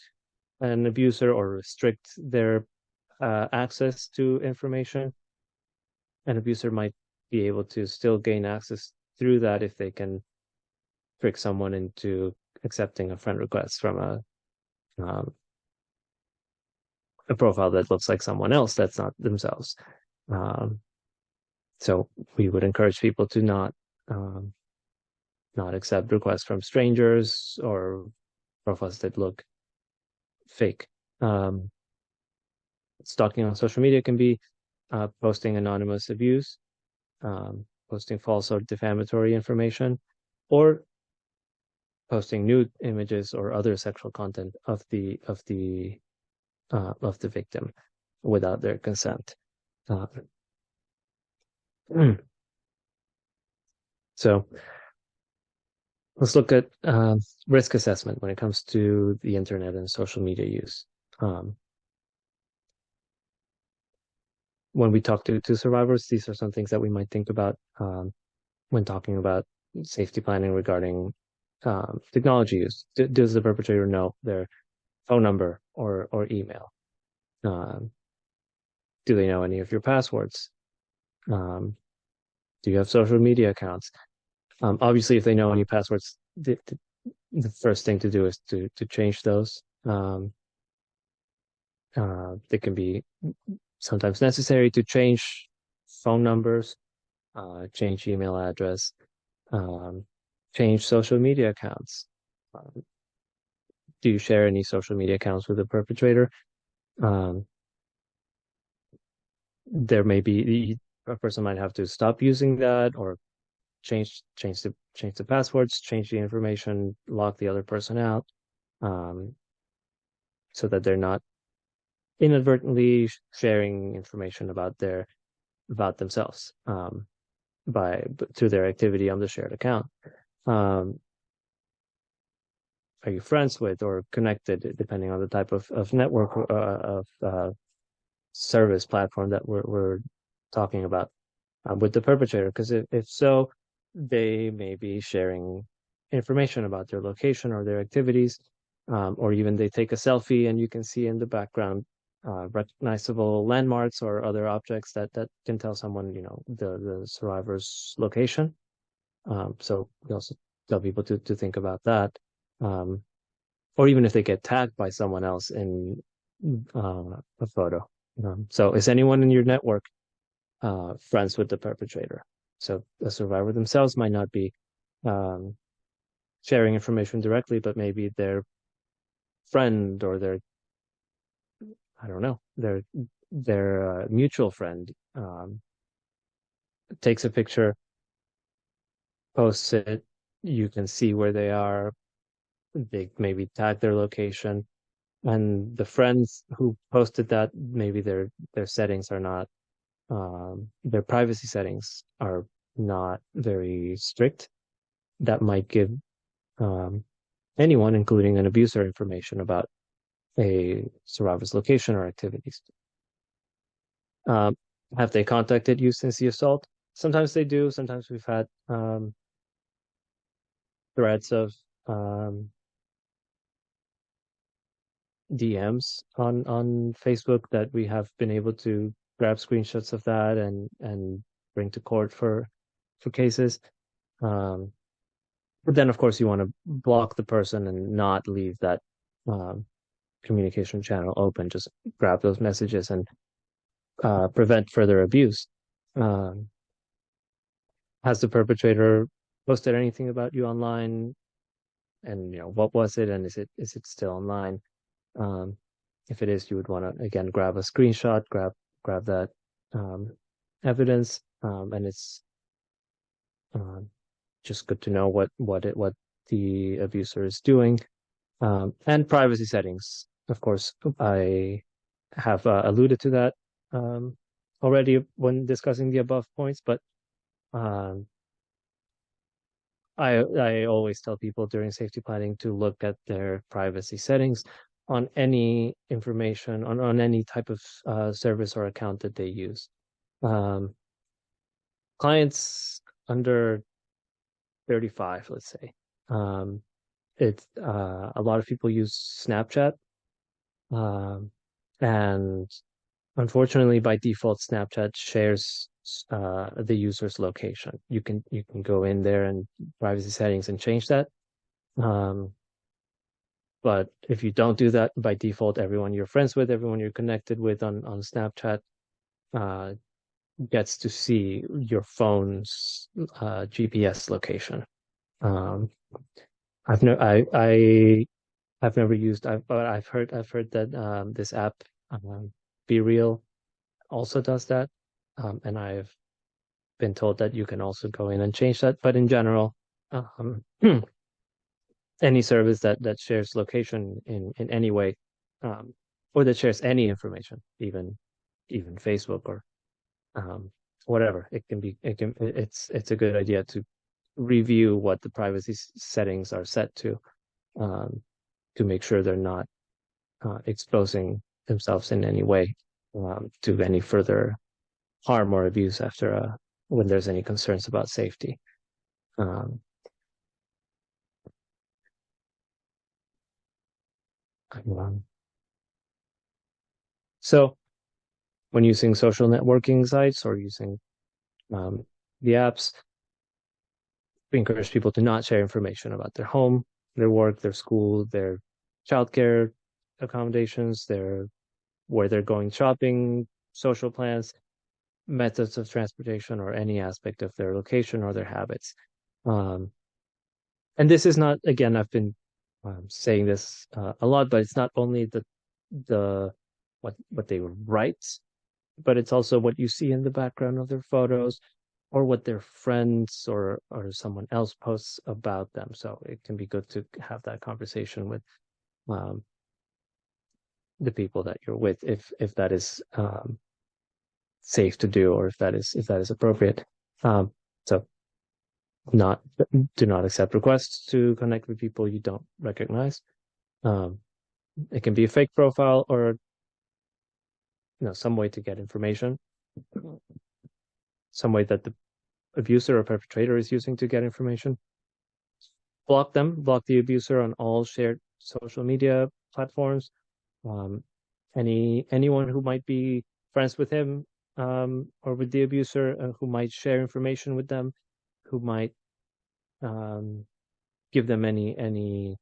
an abuser or restrict their access to information, an abuser might be able to still gain access through that if they can trick someone into accepting a friend request from a profile that looks like someone else that's not themselves. Um, so we would encourage people to um, not accept requests from strangers or profiles that look fake. Um, Stalking on social media can be posting anonymous abuse, posting false or defamatory information, or posting nude images or other sexual content of the victim without their consent. Uh, so let's look at risk assessment when it comes to the internet and social media use. Um, when we talk to survivors, these are some things that we might think about when talking about safety planning regarding technology use. Does the perpetrator know their phone number or email? Um, do they know any of your passwords? Um, do you have social media accounts? Obviously, if they know any passwords, the first thing to do is to change those. They can be sometimes necessary to change phone numbers, change email address, um, change social media accounts. Um, do you share any social media accounts with the perpetrator? Um, there may be a person might have to stop using that or change the passwords, change the information, lock the other person out, um, so that they're not inadvertently sharing information about themselves by through their activity on the shared account. Um, are you friends with or connected, depending on the type of network of service platform that we're talking about with the perpetrator. Because if so, they may be sharing information about their location or their activities, or even they take a selfie and you can see in the background recognizable landmarks or other objects that can tell someone, the survivor's location. So we also tell people to think about that. Um, or even if they get tagged by someone else in a photo. So is anyone in your network friends with the perpetrator? So the survivor themselves might not be um, sharing information directly, but maybe their friend or their, I don't know, their mutual friend takes a picture, posts it. You can see where they are. They maybe tag their location, and the friends who posted that, maybe their settings are not their privacy settings are not very strict. That might give um, anyone, including an abuser, information about a survivor's location or activities. Um, have they contacted you since the assault? Sometimes they do. Sometimes we've had threads of um, DMs on Facebook that we have been able to grab screenshots of that and bring to court for cases. Um, but then, of course, you want to block the person and not leave that um, communication channel open. Just grab those messages and prevent further abuse. Um, has the perpetrator posted anything about you online? And what was it? And is it still online? Um, if it is, you would want to again grab a screenshot, grab that um, evidence, and it's um, just good to know what the abuser is doing. And privacy settings. Of course, I have alluded to that already when discussing the above points, but um, I always tell people during safety planning to look at their privacy settings on any information on any type of service or account that they use. Um, Clients under 35, let's say. Um, it's a lot of people use Snapchat, um, and unfortunately, by default, Snapchat shares the user's location. You can go in there and privacy settings and change that. Um, but if you don't do that by default, everyone you're friends with, everyone you're connected with on Snapchat, uh, gets to see your phone's GPS location. Um, I've never used but I've heard that this app, Be Real, also does that, and I've been told that you can also go in and change that. But in general, um, any service that shares location in any way, um, or that shares any information, even Facebook or um, whatever, it's a good idea to review what the privacy settings are set um, to make sure they're not exposing themselves in any way to any further harm or abuse after when there's any concerns about safety. Um, um, so when using social networking sites or using um, the apps, we encourage people to not share information about their home, their work, their school, their childcare accommodations, their where they're going shopping, social plans, methods of transportation, or any aspect of their location or their habits. Um, and this is not, again, I've been saying this a lot, but it's not only the what they write, but it's also what you see in the background of their photos or what their friends or someone else posts about them. So it can be good to have that conversation with um, the people that you're with, if that is safe to do, or if that is appropriate. So not do not accept requests to connect with people you don't recognize. Um, it can be a fake profile or some way to get information, some way that the abuser or perpetrator is using to get information. Block them, block the abuser on all shared social media platforms. Um, anyone who might be friends with him or with the abuser who might share information with them, who might um, give them any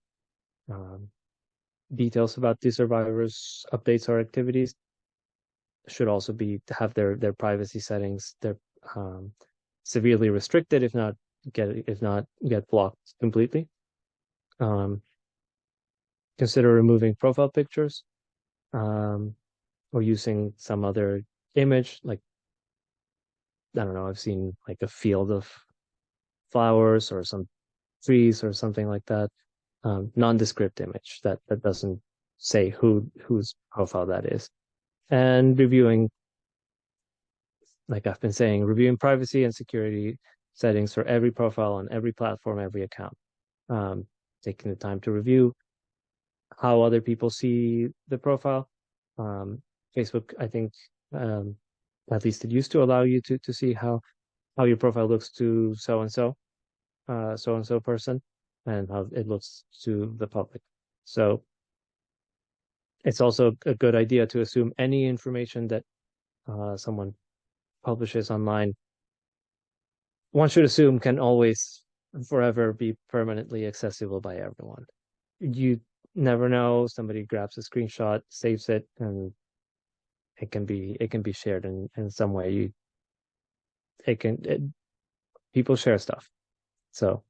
um, details about the survivors, updates or activities, should also be to have their privacy settings they're severely restricted, if not get blocked completely. Um, Consider removing profile pictures um, or using some other image, like I don't know, I've seen like a field of flowers or some trees or something like that. Nondescript image that doesn't say whose profile that is. And reviewing, like I've been saying, reviewing privacy and security settings for every profile on every platform, every account. Um, Taking the time to review how other people see the profile. Um, Facebook, I think, um, at least it used to allow you to see how your profile looks to so and so person, and how it looks to the public. So it's also a good idea to assume any information that someone publishes online, one should assume can always forever be permanently accessible by everyone. You never know. Somebody grabs a screenshot, saves it, and it can be shared in some way. It can it, people share stuff. So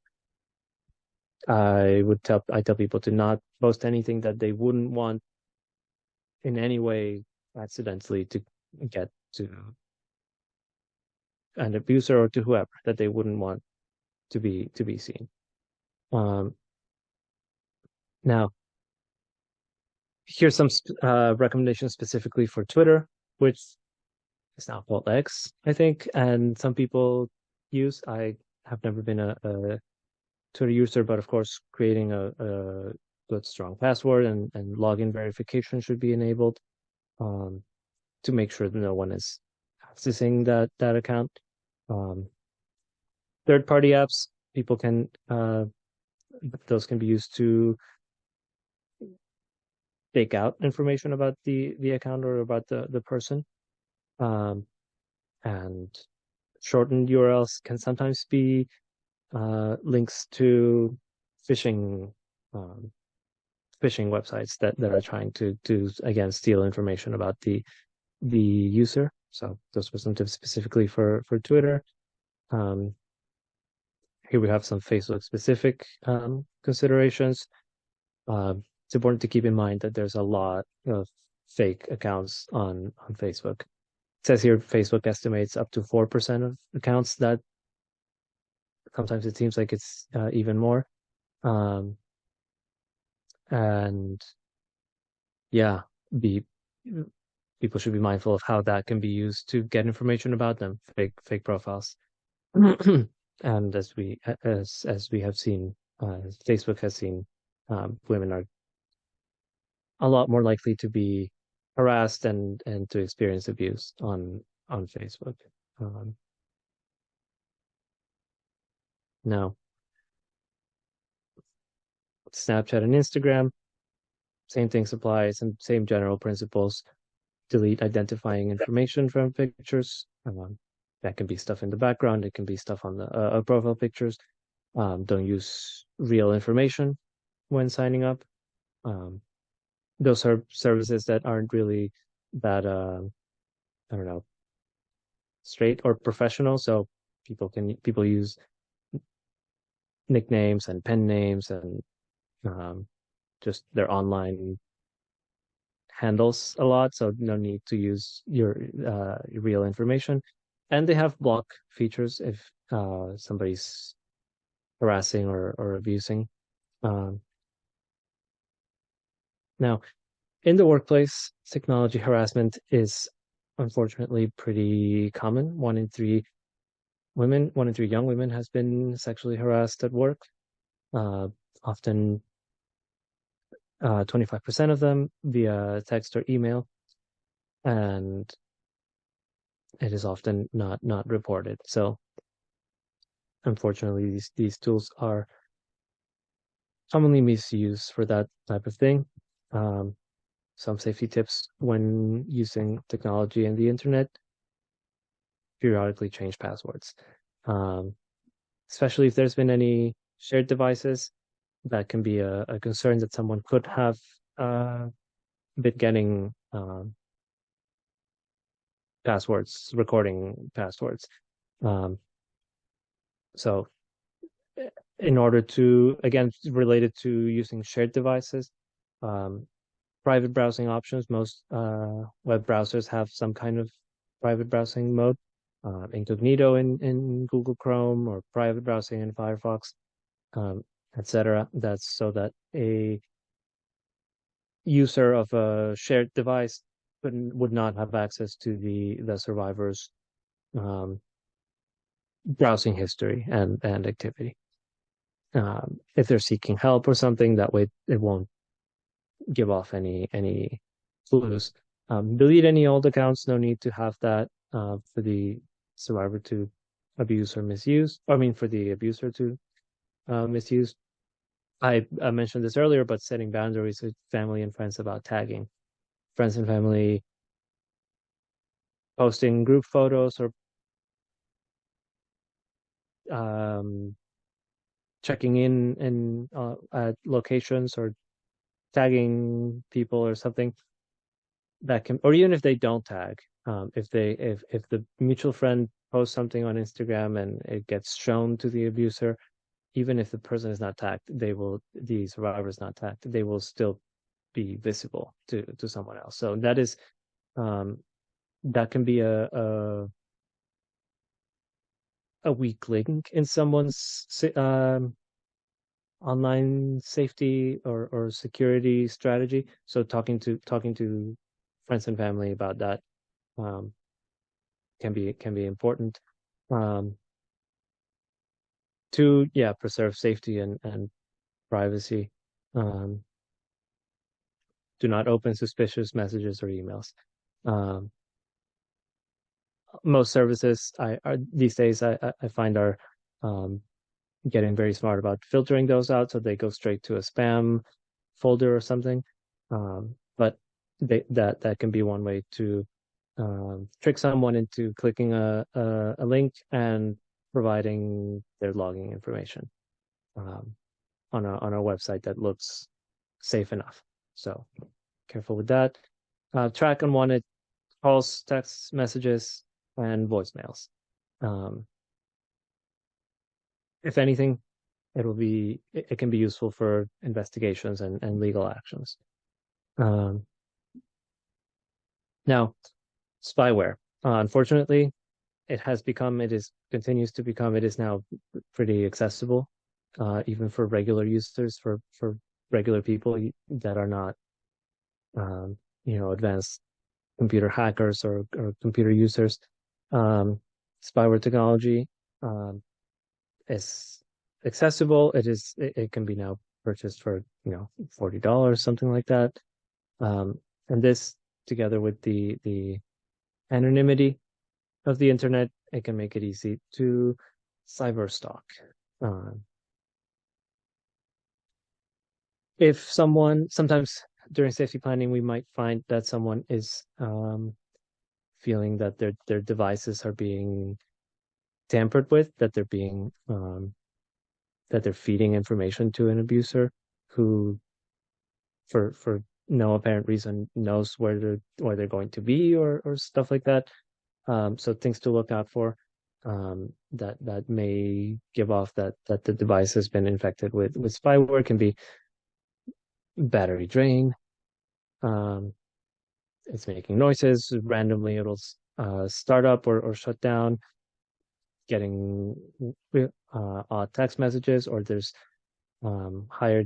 I tell people to not post anything that they wouldn't want in any way accidentally to get to an abuser or to whoever that they wouldn't want to be seen. Um, Now, here's some recommendations specifically for Twitter, which is now called X, I think, and some people use. I have never been a Twitter user, but of course, creating a good, strong password and login verification should be enabled um, to make sure that no one is accessing that account. Um, Third-party apps, people can those can be used to take out information about the account or about the person. Um, and shortened URLs can sometimes be links to phishing um, phishing websites that are trying to again steal information about the user. So those were some tips specifically for Twitter. Um, Here we have some Facebook specific considerations. It's important to keep in mind that there's a lot of fake accounts on Facebook. It says here Facebook estimates up to 4% of accounts that sometimes it seems like it's even more. Um, and yeah, be people should be mindful of how that can be used to get information about them, fake profiles. And as we have seen, Facebook has seen, women are a lot more likely to be harassed and to experience abuse on Facebook. Um, Now, Snapchat and Instagram, same things applies and same general principles. Delete identifying information from pictures. That can be stuff in the background. It can be stuff on the profile pictures. Don't use real information when signing up. Um, those are services that aren't really that I don't know, straight or professional. So people use nicknames and pen names and um, just their online handles a lot. So no need to use your real information. And they have block features if somebody's harassing or abusing. Um, Now, in the workplace, technology harassment is unfortunately pretty common. One in three women, 1 in 3 young women has been sexually harassed at work. Uh, Often 25% of them via text or email, and it is often not reported. So unfortunately, these tools are commonly misused for that type of thing. Um, some safety tips when using technology and the internet: periodically change passwords, um, especially if there's been any shared devices. That can be a concern that someone could have been getting passwords, recording passwords. Um, so in order to, again, related to using shared devices, um, private browsing options. Most web browsers have some kind of private browsing mode, incognito in Google Chrome, or private browsing in Firefox, etc. That's so that a user of a shared device would not have access to the survivor's um, browsing history and activity. If they're seeking help or something, that way it won't give off any clues. Delete any old accounts. No need to have that for the survivor to abuse or misuse. I mean, for the abuser to misuse. I mentioned this earlier, but setting boundaries with family and friends about tagging. Friends and family posting group photos, or um, checking in at locations, or tagging people or something that can, or even if they don't tag, if the mutual friend posts something on Instagram and it gets shown to the abuser, even if the person is not tagged, the survivor is not tagged, they will still be visible to someone else. So that is um, that can be a weak link in someone's online safety or security strategy. So talking to friends and family about that um, can be important, um, to, yeah, preserve safety and privacy. Um, do not open suspicious messages or emails. Um, Most services these days I find are um, getting very smart about filtering those out, so they go straight to a spam folder or something. But that can be one way to trick someone into clicking a link and providing their logging information um, on a website that looks safe enough. So careful with that. Track unwanted calls, texts, messages, and voicemails. Um, if anything, it can be useful for investigations and legal actions. Um, Now, spyware. Unfortunately, continues to become, it is now pretty accessible, even for regular users, for regular people that are not, um, advanced computer hackers or computer users. Um, Spyware technology um, is accessible. It can be now purchased for $40, something like that. And this, together with the anonymity of the internet, it can make it easy to cyberstalk. Um, if someone Sometimes during safety planning, we might find that someone is feeling that their devices are being tampered with, that they're feeding information to an abuser who, for no apparent reason, knows where they're going to be, or stuff like that. So things to look out for, that may give off that the device has been infected with spyware, can be battery drain. Um, it's making noises randomly. It'll start up or shut down. Getting odd text messages, or there's higher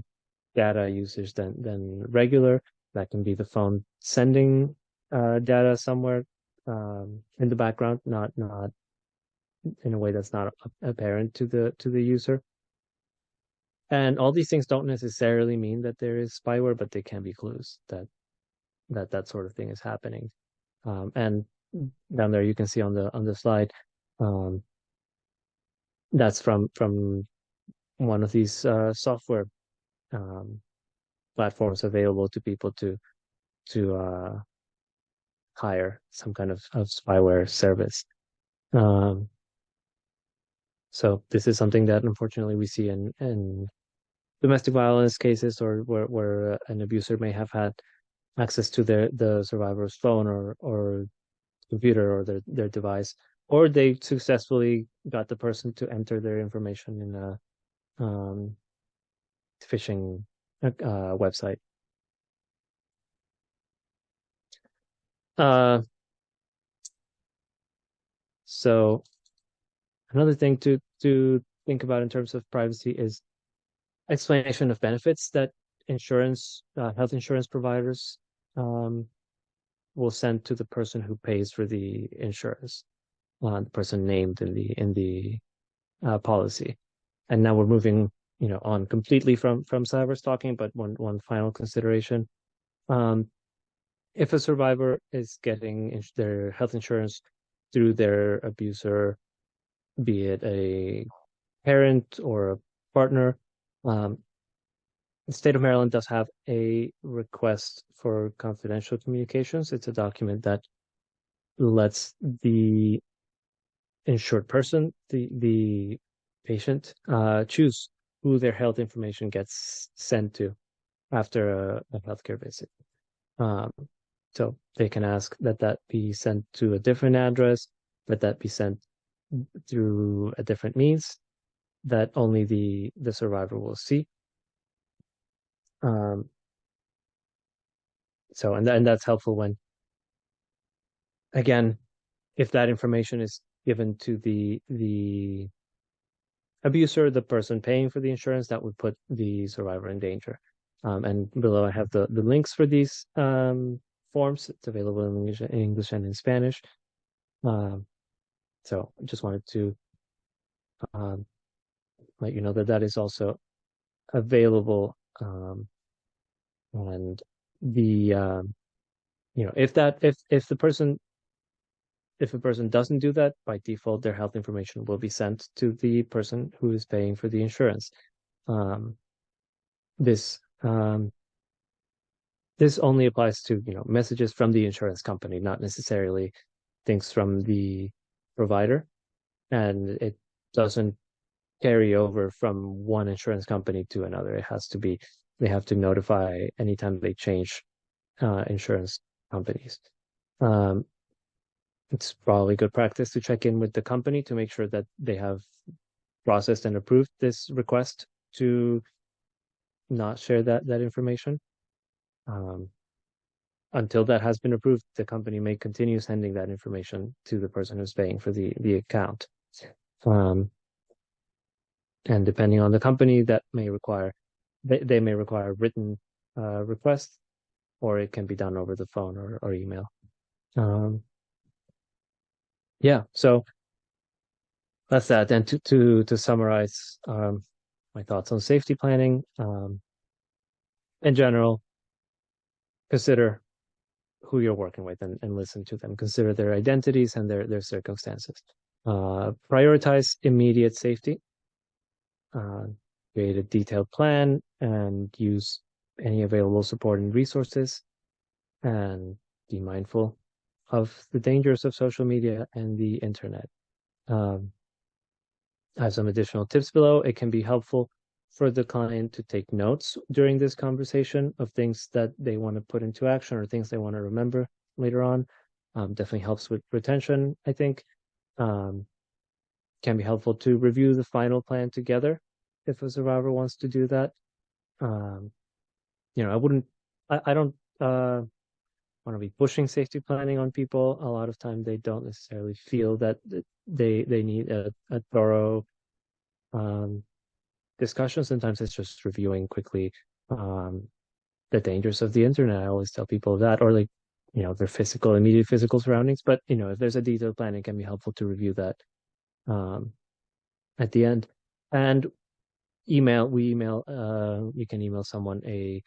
data usage than regular. That can be the phone sending data somewhere in the background, not in a way that's not apparent to the user. And all these things don't necessarily mean that there is spyware, but they can be clues that that sort of thing is happening. And down there you can see on the slide, um, that's from one of these software um, platforms available to people to hire some kind of spyware service. Um, so this is something that unfortunately we see in domestic violence cases, or where an abuser may have had access to the survivor's phone or computer or their device, or they successfully got the person to enter their information in a phishing website. Uh, so another thing to think about in terms of privacy is explanation of benefits that health insurance providers um, will send to the person who pays for the insurance, the person named in the policy. And now we're moving, on completely from cyberstalking, but one final consideration. Um, if a survivor is getting their health insurance through their abuser, be it a parent or a partner, um, the state of Maryland does have a request for confidential communications. It's a document that lets the insured person, the patient, choose who their health information gets sent to after a healthcare visit. Um, so they can ask that be sent to a different address, that be sent through a different means that only the survivor will see. Um, and that's helpful when, again, if that information is given to the abuser, the person paying for the insurance, that would put the survivor in danger. And below I have the links for these forms. It's available in English and in Spanish. Um, so I just wanted to um, let you know that is also available. And the if the person if a person doesn't do that, by default, their health information will be sent to the person who is paying for the insurance. Um, this this only applies to messages from the insurance company, not necessarily things from the provider, and it doesn't carry over from one insurance company to another. It has to be They have to notify anytime they change insurance companies. Um, it's probably good practice to check in with the company to make sure that they have processed and approved this request to not share that information. Um, until that has been approved, the company may continue sending that information to the person who's paying for the account. Um, and depending on the company, they may require a written request, or it can be done over the phone or email. Um, yeah, so that's that. And to summarize my thoughts on safety planning, in general, consider who you're working with and listen to them. Consider their identities and their circumstances. Prioritize immediate safety. Uh, Create a detailed plan and use any available support and resources. And be mindful of the dangers of social media and the internet. Um, I have some additional tips below. It can be helpful for the client to take notes during this conversation of things that they want to put into action or things they want to remember later on. Definitely helps with retention, I think. Um, can be helpful to review the final plan together if a survivor wants to do that. Um, I wouldn't, I don't want to be pushing safety planning on people. A lot of time they don't necessarily feel that they need a thorough um, discussion. Sometimes it's just reviewing quickly the dangers of the internet. I always tell people that, or like, their immediate physical surroundings. But if there's a detailed plan, it can be helpful to review that um, at the end. And email, you can email someone a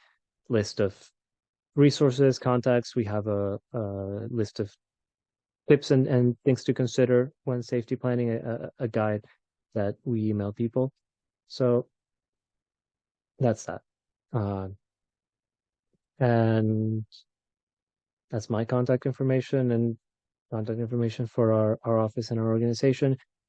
list of resources, contacts. We have a list of tips and things to consider when safety planning, a guide that we email people. So that's that. Uh, and that's my contact information and contact information for our office and our organization.